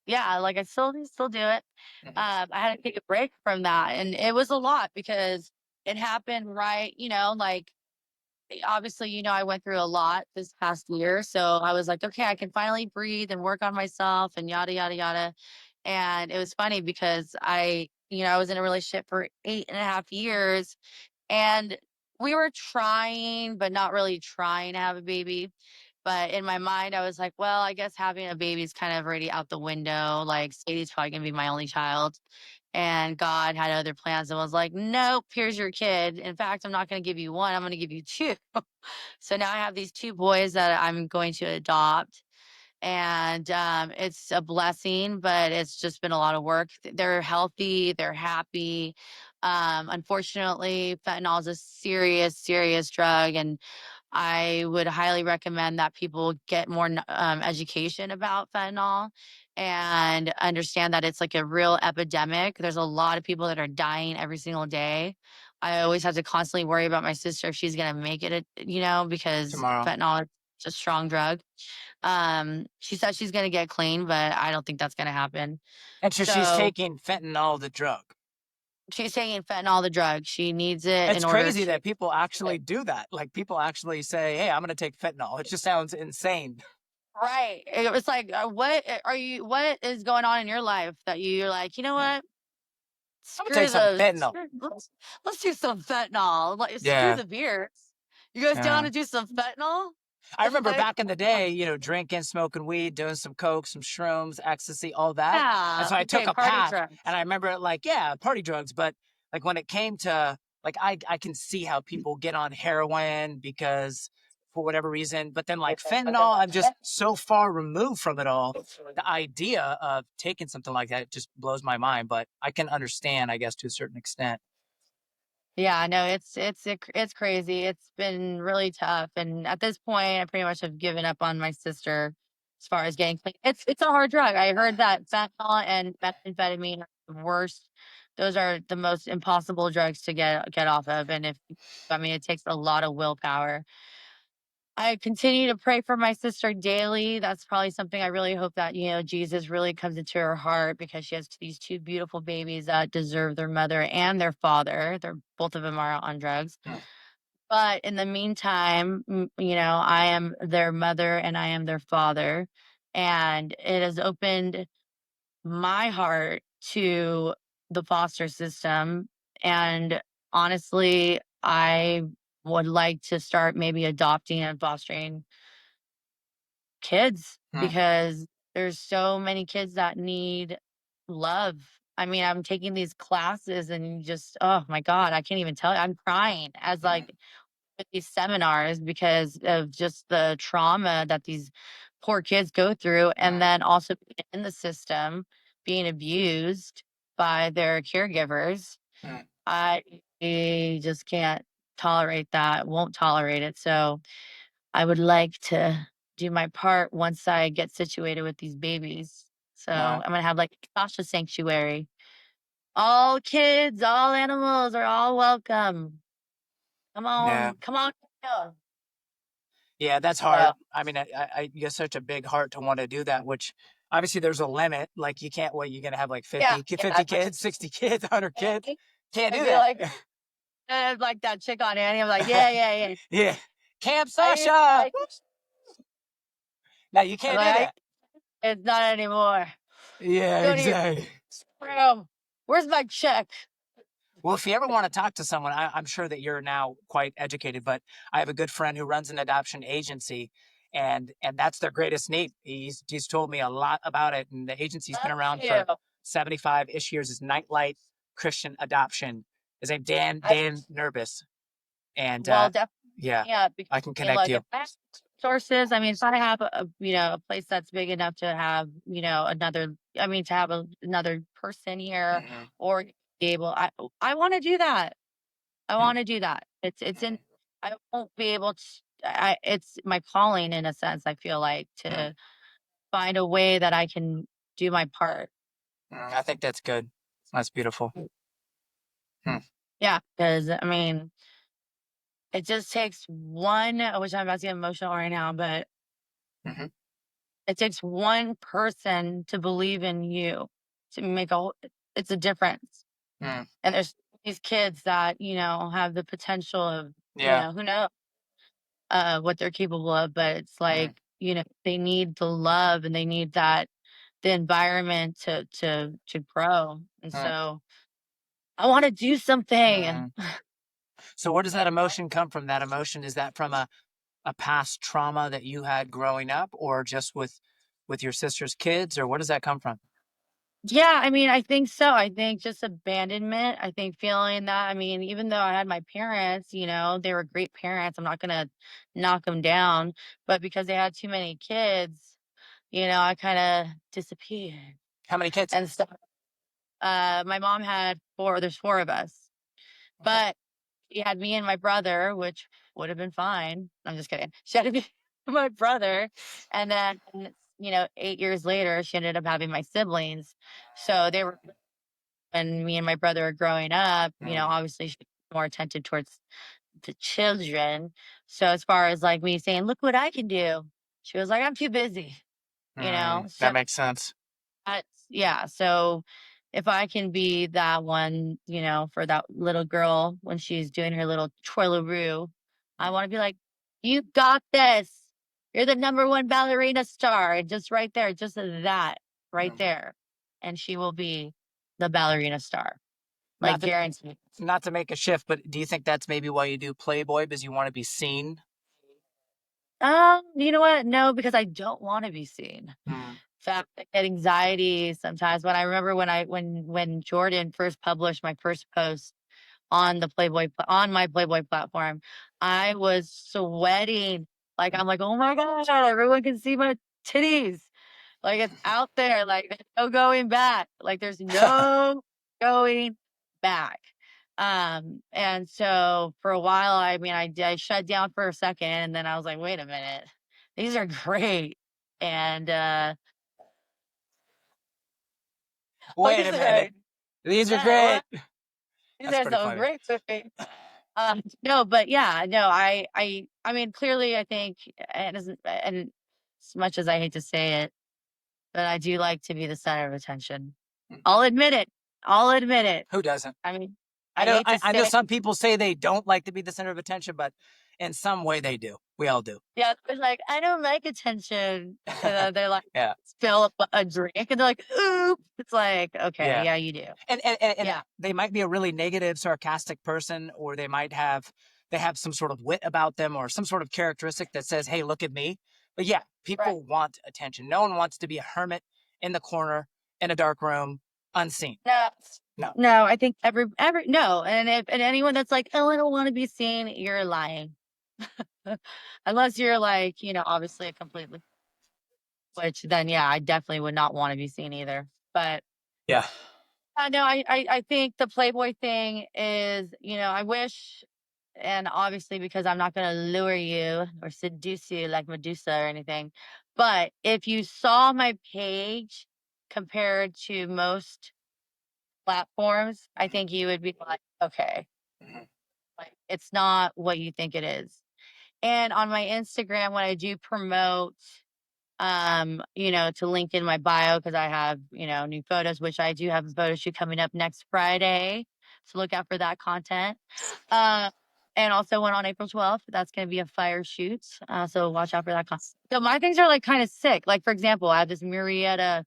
yeah, like I still do it. mhm. I had to take a break from that, and it was a lot because it happened right, like obviously, I went through a lot this past year. So I was like, okay, I can finally breathe and work on myself and yada, yada, yada. And it was funny because I was in a relationship for 8.5 years, and we were trying, but not really trying to have a baby. But in my mind, I was like, well, I guess having a baby is kind of already out the window. Like, Sadie's probably going to be my only child. And God had other plans and was like, nope, here's your kid. In fact, I'm not going to give you one, I'm going to give you two. So now I have these two boys that I'm going to adopt. And it's a blessing, but it's just been a lot of work. They're healthy, they're happy. Unfortunately, fentanyl is a serious, serious drug. And I would highly recommend that people get more education about fentanyl and understand that it's like a real epidemic. There's a lot of people that are dying every single day. I always have to constantly worry about my sister if she's going to make it, because Tomorrow. fentanyl is a strong drug. She said she's going to get clean, but I don't think that's going to happen. And so she's So taking fentanyl, the drug. she's taking fentanyl, the drug. She needs it in It's order crazy to. that people actually do that. Like people actually say, "Hey, I'm going to take fentanyl." It just sounds insane. Right. It was like, what is going on in your life that you're like, you know Yeah. what? I'm going to take some fentanyl. Let's do some fentanyl. Like, screw Yeah. the beers. You guys down Yeah. to do some fentanyl? I remember Like, back in the day, drinking, smoking weed, doing some coke, some shrooms, ecstasy, all that. And yeah. so I took Okay, a party path and drugs. I remember it like, yeah, party drugs. But like when it came to like, I can see how people get on heroin because for whatever reason, but then like fentanyl, I'm just so far removed from it all. The idea of taking something like that just blows my mind, but I can understand, I guess, to a certain extent. Yeah, no, it's crazy. It's been really tough, and at this point, I pretty much have given up on my sister as far as getting clean. It's a hard drug. I heard that fentanyl and methamphetamine are the worst. Those are the most impossible drugs to get off of, and it takes a lot of willpower. I continue to pray for my sister daily. That's probably something I really hope that, Jesus really comes into her heart, because she has these two beautiful babies that deserve their mother and their father. They're both of them are on drugs. Hmm. But in the meantime, I am their mother and I am their father. And it has opened my heart to the foster system. And honestly, I would like to start maybe adopting and fostering kids, Hmm. because there's so many kids that need love. I mean, I'm taking these classes and just, oh my God, I can't even tell you. I'm crying as Hmm. like with these seminars because of just the trauma that these poor kids go through. And Hmm. then also being in the system, being abused by their caregivers. Hmm. I just can't tolerate that, won't tolerate it. So I would like to do my part once I get situated with these babies. So I'm Wow. gonna have like a Sasha sanctuary. All kids, all animals are all welcome. Yeah. Come on. Down. Yeah, that's So hard. I mean, you have such a big heart to want to do that, which obviously there's a limit. Like you can't, what, you're going to have like yeah, 50 kids, 60 kids, 100 kids. Can't I'd do be that. like that chick on Annie. I'm like, yeah, yeah, yeah. Yeah. Camp I used Sasha. to, No, you I'm can't do like, that. it's not anymore. Yeah, Go to your exactly. room. Where's my check? Well, if you ever want to talk to someone, I'm sure that you're now quite educated, but I have a good friend who runs an adoption agency. and that's their greatest need. He's told me a lot about it, and the agency's been around for 75-ish years. Is Nightlight Christian Adoption. His name Dan Nervous, and Well, definitely, yeah, yeah, because I can I mean, connect look, you. if I have sources, I mean, if I have a place that's big enough to have, another, I mean, to have another person here Mhm. or be able, I want to do that. I Mm, want to do that. It's in, mm, I won't be able to, it's my calling in a sense, I feel like, mm, to find a way that I can do my part. I think that's good. That's beautiful. Hmm. Yeah. Cause I mean, it just takes one, I wish I'm about to get emotional right now, but Mhm. it takes one person to believe in you to make it's a difference. Mm, And there's these kids that, have the potential of, yeah. who knows what they're capable of, but it's like, Mm, they need the love and they need the environment to grow. And mm, so I want to do something. mhm. So where does that emotion come from? That emotion, is that from a past trauma that you had growing up, or just with your sister's kids, or where does that come from? Yeah, I mean, I think so. I think just abandonment. I think feeling that. I mean, even though I had my parents, they were great parents. I'm not gonna knock them down, but because they had too many kids, I kind of disappeared How many kids? and stuff. My mom had four. There's four of us, Okay. but she had me and my brother, which would have been fine. I'm just kidding. She had me, my brother, and then 8 years later, she ended up having my siblings. So they were when me and my brother were growing up. Mm, Obviously she was more attentive towards the children. So as far as like me saying, "Look what I can do," she was like, "I'm too busy." So that makes sense. yeah. So if I can be that one, for that little girl when she's doing her little twirlaroo, I want to be like, "You got this. You're the number one ballerina star." And just right there, just that right Mm. there. And she will be the ballerina star. Not Like to guaranteed. not to make a shift, but do you think that's maybe why you do Playboy, because you want to be seen? You know what? No, because I don't want to be seen. In Mm, fact, I get anxiety sometimes. When I remember when Jordan first published my first post on the on my Playboy platform, I was sweating. Like I'm like, "Oh my gosh, everyone can see my titties." Like it's out there. Like there's no going back. Like there's no going back. And so for a while, I mean, I shut down for a second and then I was like, "Wait a minute. These are great." And what wait is a it? minute. These are Yeah, great. what? These That's are pretty so funny. great with me. No, but yeah, no, I mean, clearly, I think, and as much as I hate to say it, but I do like to be the center of attention. I'll admit it. I'll admit it. Who doesn't? I mean, I I know hate I, to I know say, some people say they don't like to be the center of attention, but in some way they do. We all do. yeah, it's like I don't like attention, and then they're like, Yeah. spill a drink, and they're like, "Oop!" It's like, okay, Yeah. yeah, you do, And yeah, they might be a really negative, sarcastic person, or they have some sort of wit about them, or some sort of characteristic that says, "Hey, look at me." But yeah, right. people want attention. No one wants to be a hermit in the corner in a dark room, unseen. No, No. no, I think every no, and anyone that's like, "Oh, I don't want to be seen," you're lying. Unless you're like, obviously a completely, which then yeah, I definitely would not want to be seen either. But Yeah. no, I think the Playboy thing is, I wish, and obviously because I'm not gonna lure you or seduce you like Medusa or anything, but if you saw my page compared to most platforms, I think you would be like, okay, Mhm. like it's not what you think it is. And on my Instagram, when I do promote, to link in my bio because I have, new photos, which I do have a photo shoot coming up next Friday. So look out for that content. Uh, and also one on April 12th. That's going to be a fire shoot. So watch out for that content. So my things are like kind of sick. Like, for example, I have this Marietta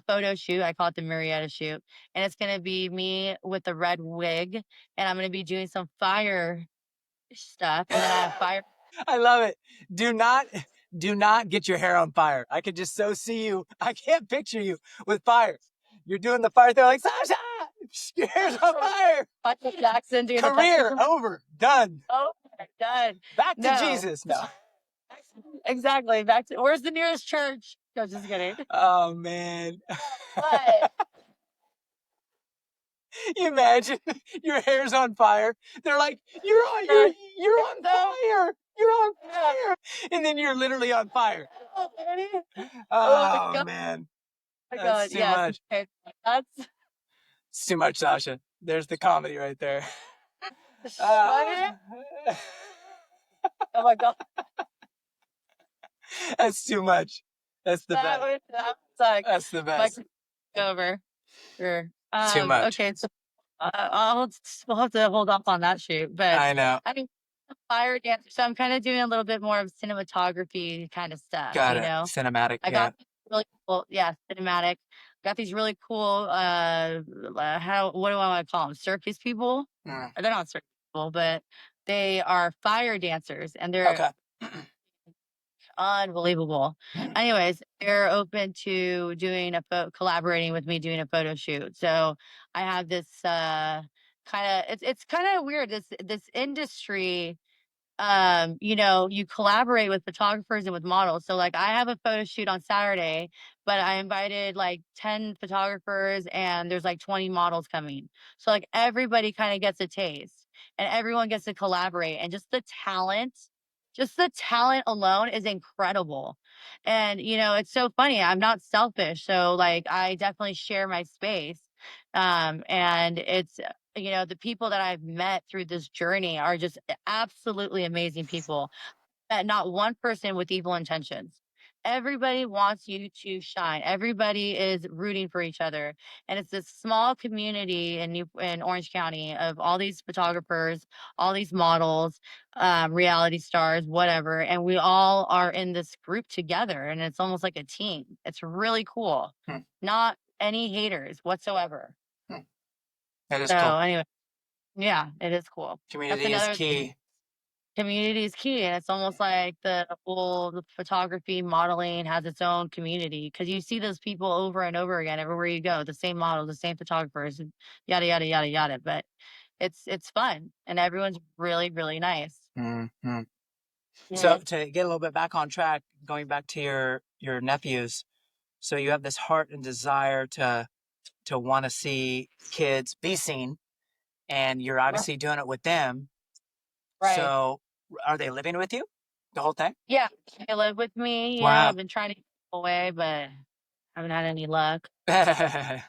photo shoot. I call it the Marietta shoot. And it's going to be me with the red wig. And I'm going to be doing some fire stuff. And then I have fire. I love it. Do not do not get your hair on fire. I could just so see you. I can't picture you with fire. You're doing the fire thing like, Sasha, your hair's on fire. Michael Jackson doing Career over. Done. Oh, done. Back to No. Jesus. No. Exactly. Back to where's the nearest church? No, just kidding. Oh man. But You imagine your hair's on fire. They're like, you're on fire. You're on fire. And then you're literally on fire. Oh man. That's too much. That's It's too much, Sasha. There's the comedy right there. oh my god. That's too much. That's the best. That's the best. Over. Sure. Too much. Okay, so we'll have to hold off on that shoot. But I know. I mean, fire dancer. So I'm kind of doing a little bit more of cinematography kind of stuff. Got you it. know? Cinematic. I got really cool. Yeah, cinematic. Got these really cool. What do I want to call them? Circus people. They're not circus people, but they are fire dancers, and they're okay. Unbelievable. Anyways, they're open to doing collaborating with me doing a photo shoot. So I have this kind of it's kind of weird. This industry, you know, you collaborate with photographers and with models. So like I have a photo shoot on Saturday, but I invited like 10 photographers and there's like 20 models coming. So like everybody kind of gets a taste and everyone gets to collaborate and just the talent alone is incredible. And you know, it's so funny. I'm not selfish. So like I definitely share my space. And it's you know, the people that I've met through this journey are just absolutely amazing people. Not one person with evil intentions. Everybody wants you to shine. Everybody is rooting for each other. And it's this small community in Orange County of all these photographers, all these models, reality stars, whatever. And we all are in this group together. And it's almost like a team. It's really cool. Not any haters whatsoever. That is cool. Anyway, yeah, it is cool. Community is key. Community is key, and it's almost like the photography modeling has its own community because you see those people over and over again everywhere you go, the same models, the same photographers, and yada yada yada yada. But it's fun, and everyone's really really nice. Mm-hmm. Yeah. So to get a little bit back on track, going back to your nephews, so you have this heart and desire to want to see kids be seen, and you're obviously doing it with them. Right. So are they living with you the whole time? Yeah, they live with me. Yeah, wow. I've been trying to get away, but haven't had any luck. Now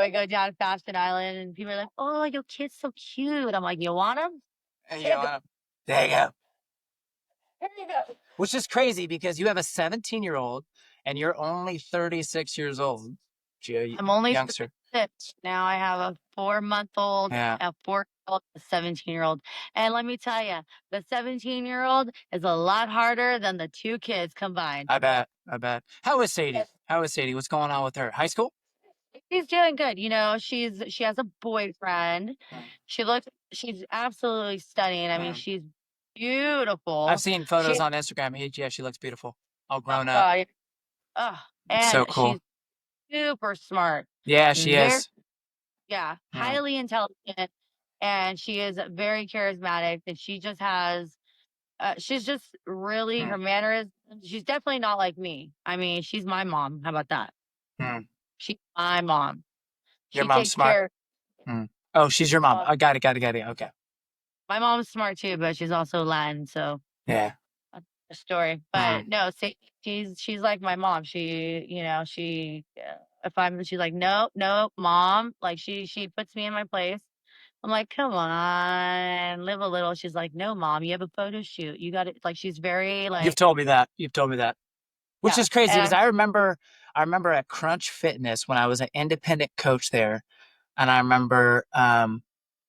we go down to Fashion Island, and people are like, "Oh, your kid's so cute." I'm like, "You want him? There you go. There you go. There you go." Which is crazy because you have a 17-year-old and you're only 36 years old. I'm only youngster. Now I have a 4-month-old, a 4-year-old, a 17-year-old. And let me tell you, the 17-year-old is a lot harder than the 2 kids combined. I bet. How is Sadie? What's going on with her? High school? She's doing good. You know, she has a boyfriend. She's absolutely stunning. I mean, she's beautiful. I've seen photos on Instagram. Yeah, she looks beautiful. All grown up. And so cool. She's super smart. Yeah, she is. Yeah, highly intelligent, and she is very charismatic. And she just has, she's just really her manners. She's definitely not like me. I mean, she's my mom. How about that? She's my mom. Your mom's smart. Oh, she's your mom. I got it. Okay. My mom's smart too, but she's also Latin, so yeah. A story, but no, she's like my mom. She, you know, she's like, no, mom, like she puts me in my place. I'm like, come on, live a little. She's like, no, mom, you have a photo shoot. You got it. Like, she's very like. You've told me that, which is crazy because I remember at Crunch Fitness when I was an independent coach there, and I remember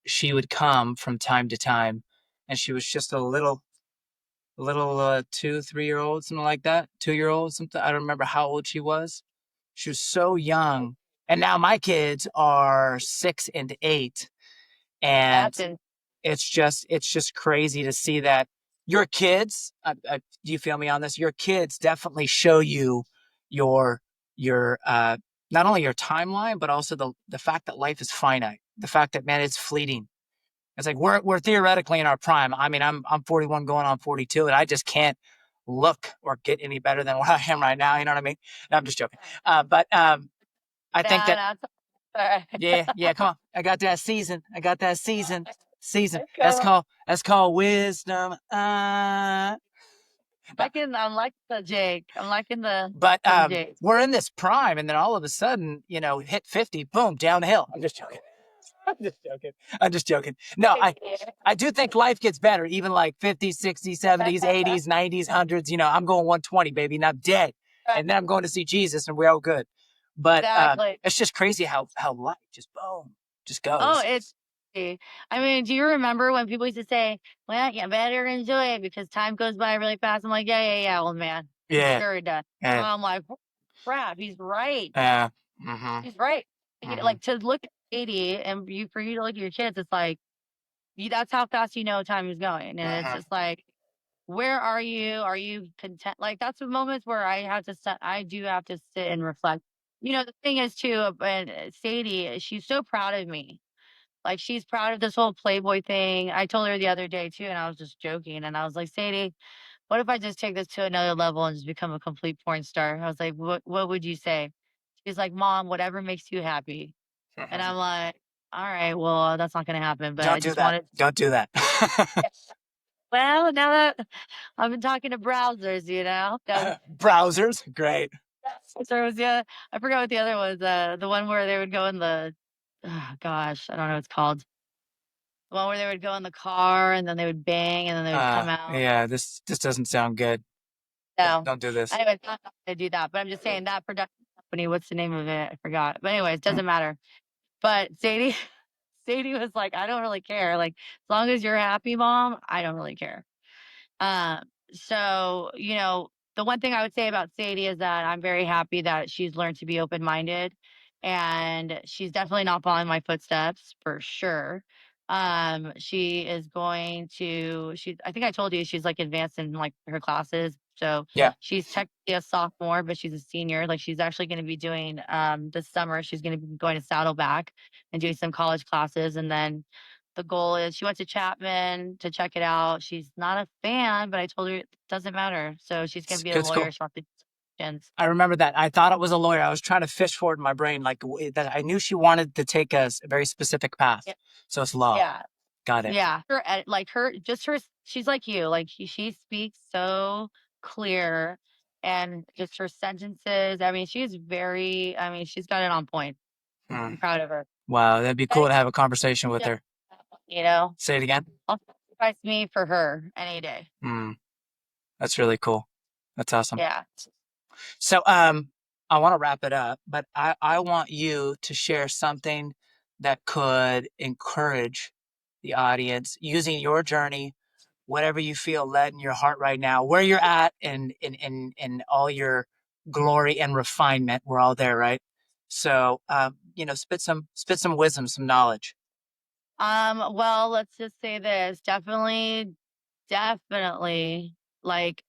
she would come from time to time, and she was just a little 2-3-year-old, something like that, 2-year-old, something. I don't remember how old she was. She was so young. And now my kids are 6 and 8. And it's just crazy to see that your kids, do you feel me on this? Your kids definitely show you your not only your timeline, but also the fact that life is finite. The fact that, man, it's fleeting. It's like we're theoretically in our prime. I mean, I'm 41 going on 42, and I just can't look or get any better than what I am right now. You know what I mean? No, I'm just joking. But I think that Nah, nah, yeah, come on. I got that season. Season. come on. That's called wisdom. No, I'm liking the Jake. I'm liking the but some Jake. we're in this prime, and then all of a sudden, hit 50, boom, downhill. I'm just joking. I'm just joking. No, I do think life gets better, even like 50s, 60s, 70s, 80s, 90s, 100s. I'm going 120, baby, and I'm dead. And then I'm going to see Jesus, and we're all good. But Exactly. it's just crazy how life just boom, just Oh, goes. it's. I mean, do you remember when people used to say, "Well, you better enjoy it because time goes by really fast"? I'm like, yeah, old man. It Yeah. sure does. Yeah. I'm like, crap, he's right. Yeah. Mm-hmm. He's right. Mm-hmm. Like to look at 80 and for you to look at your kids, it's like that's how fast you know time is going, and it's Mm-hmm. just like, where are you? Are you content? Like that's the moments where I do have to sit and reflect. The thing is too, and Sadie, she's so proud of me. Like she's proud of this whole Playboy thing. I told her the other day too, and I was just joking, and I was like, Sadie, what if I just take this to another level and just become a complete porn star? I was like, what would you say? She's like, Mom, whatever makes you happy. And I'm like, all right, well, that's not gonna happen. But I Don't do just that. wanted. Don't do that. Well, now that I've been talking to browsers, Browsers, great. there was I forgot what the other was. The one where they would go in the, oh, gosh, I don't know what it's called. The one where they would go in the car and then they would bang and then they would come out. Yeah, this doesn't sound good. No. Don't do this. Anyway, I'm not gonna do that. But I'm just saying that production company, what's the name of it? I forgot. But anyways, Mm. doesn't matter. But Sadie was like, I don't really care. Like, as long as you're happy, Mom, I don't really care. Um, so, the one thing I would say about Sadie is that I'm very happy that she's learned to be open minded and she's definitely not following my footsteps for sure. She is going to, I think I told you she's like advanced in like her classes. So Yeah. she's technically a sophomore, but she's a senior. Like she's actually going to be doing, this summer, she's going to be going to Saddleback and doing some college classes. And then the goal is she went to Chapman to check it out. She's not a fan, but I told her it doesn't matter. So she's going to be a It's lawyer. cool. She wants to questions. I remember that. I thought it was a lawyer. I was trying to fish for it in my brain, like that. I knew she wanted to take a very specific path. Yeah. So it's law. Yeah. Got it. Yeah. She's like you. Like she speaks so clear and just her sentences. I mean, she's got it on point. I'm proud of her. Wow, that'd be cool to have a conversation with her. Say it again. I'll sacrifice me for her any day. That's really cool. That's awesome. Yeah. So, I want to wrap it up, but I want you to share something that could encourage the audience using your journey, whatever you feel led in your heart right now, where you're at in all your glory and refinement. We're all there, right? So, spit some wisdom, some knowledge. Well, let's just say this. Definitely, like,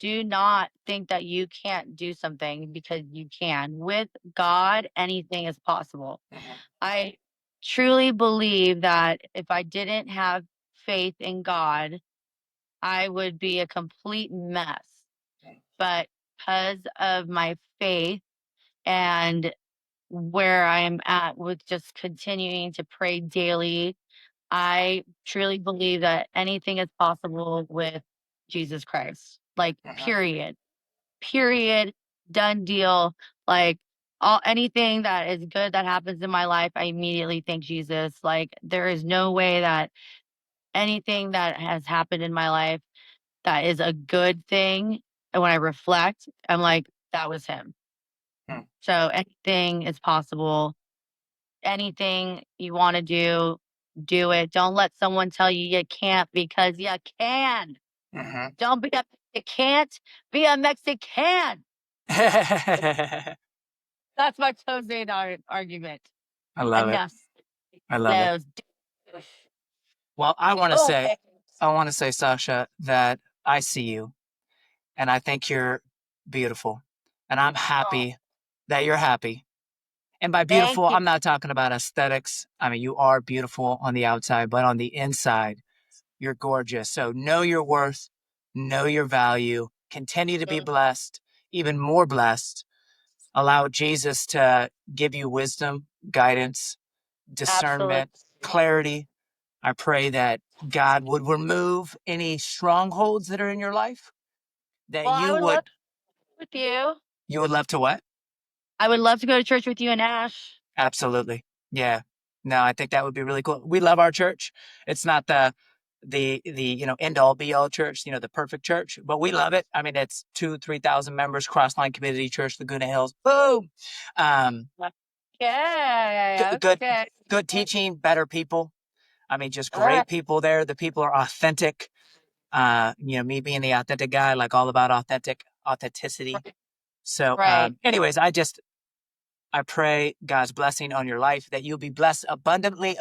do not think that you can't do something because you can. With God, anything is possible. I truly believe that if I didn't have faith in God, I would be a complete mess. But because of my faith and where I'm at with just continuing to pray daily, I truly believe that anything is possible with Jesus Christ. Like, period. Period. Done deal. Like, anything that is good that happens in my life, I immediately thank Jesus. Like, there is no way that anything that has happened in my life that is a good thing. And when I reflect, I'm like, that was him. So anything is possible. Anything you want to do it. Don't let someone tell you you can't because you can. Don't be a you can't be a Mexican. That's my closing argument. I love it. Enough. I love it. Well, I want to say, I want to say, Sasha, that I see you and I think you're beautiful. And I'm Oh, happy that you're happy. And by thank beautiful, you. I'm not talking about aesthetics. I mean, you are beautiful on the outside, but on the inside, you're gorgeous. So know your worth, know your value, continue to be Mm, blessed, even more blessed. Allow Jesus to give you wisdom, guidance, absolutely. discernment, clarity. I pray that God would remove any strongholds that are in your life, that Well, I would love to with you. you would love to what? I would love to go to church with you and Ash. Absolutely. Yeah. No, I think that would be really cool. We love our church. It's not the end all be all church, the perfect church, but we love it. I mean, it's 2,000-3,000 members, Crossline Community Church, Laguna Hills. Boom. Um, Yeah, good, okay. good teaching, better people. I mean, just All right. great people there. The people are authentic. Me being the authentic guy, like all about authenticity. So, Right. anyways, I pray God's blessing on your life, that you'll be blessed abundantly,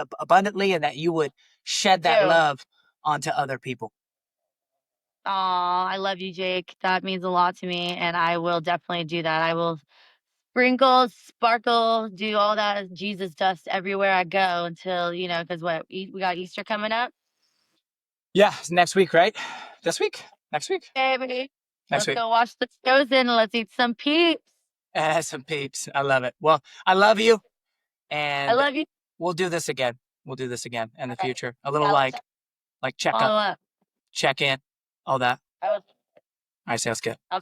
and that you would shed that Do. love onto other people. Aw, I love you, Jake. That means a lot to me, and I will definitely do that. I will sprinkle, sparkle, do all that Jesus dust everywhere I go until, because we got Easter coming up. Yeah, next week, right? This week? Next week? Baby, Next let's week. go watch the Chosen and let's eat some peeps. Some peeps. I love it. Well, I love you, I and love you. we'll do this again. We'll do this again in the All right. future. A little Yeah, let's like checkup, follow up. check in, all that. I will, All right, sounds good. I'll,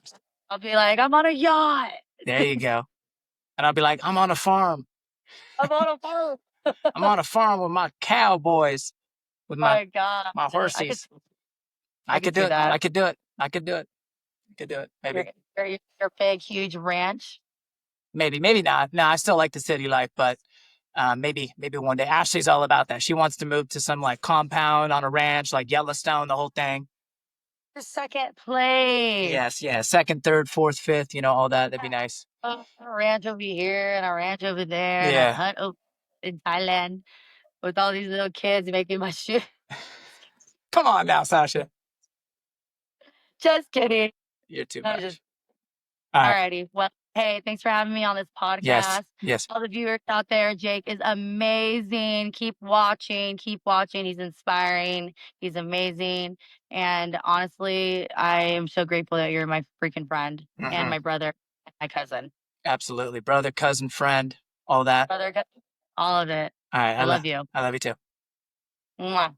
I'll be like, I'm on a yacht. There you go. And I'll be like, I'm on a farm. I'm on a boat. I'm on a farm with my cowboys, with My God, my I could, horsies. I I could could do see it. that. I could do it. I could do it. I could do it. Your, Maybe. your big, huge ranch. Maybe not. No, I still like the city life, but maybe one day. Ashley's all about that. She wants to move to some like compound on a ranch, like Yellowstone, the whole thing. Your second place. Yes, yeah. Second, third, fourth, fifth, all that. That'd be nice. A ranch over here and a ranch over there and a Yeah. hut over in Thailand with all these little kids making my shit. Come on now, Sasha. Just kidding. You're too I'm just much. All right. alrighty. Well, hey, thanks for having me on this Yes. podcast. Yes. All the viewers out there, Jake is amazing. Keep watching. Keep watching. He's inspiring. He's amazing. And honestly, I am so grateful that you're my freaking friend and Hmm. my brother, and my cousin. Absolutely. Brother, cousin, friend, all that. Brother, all of it. All right. I love you. I love you too. Mwah.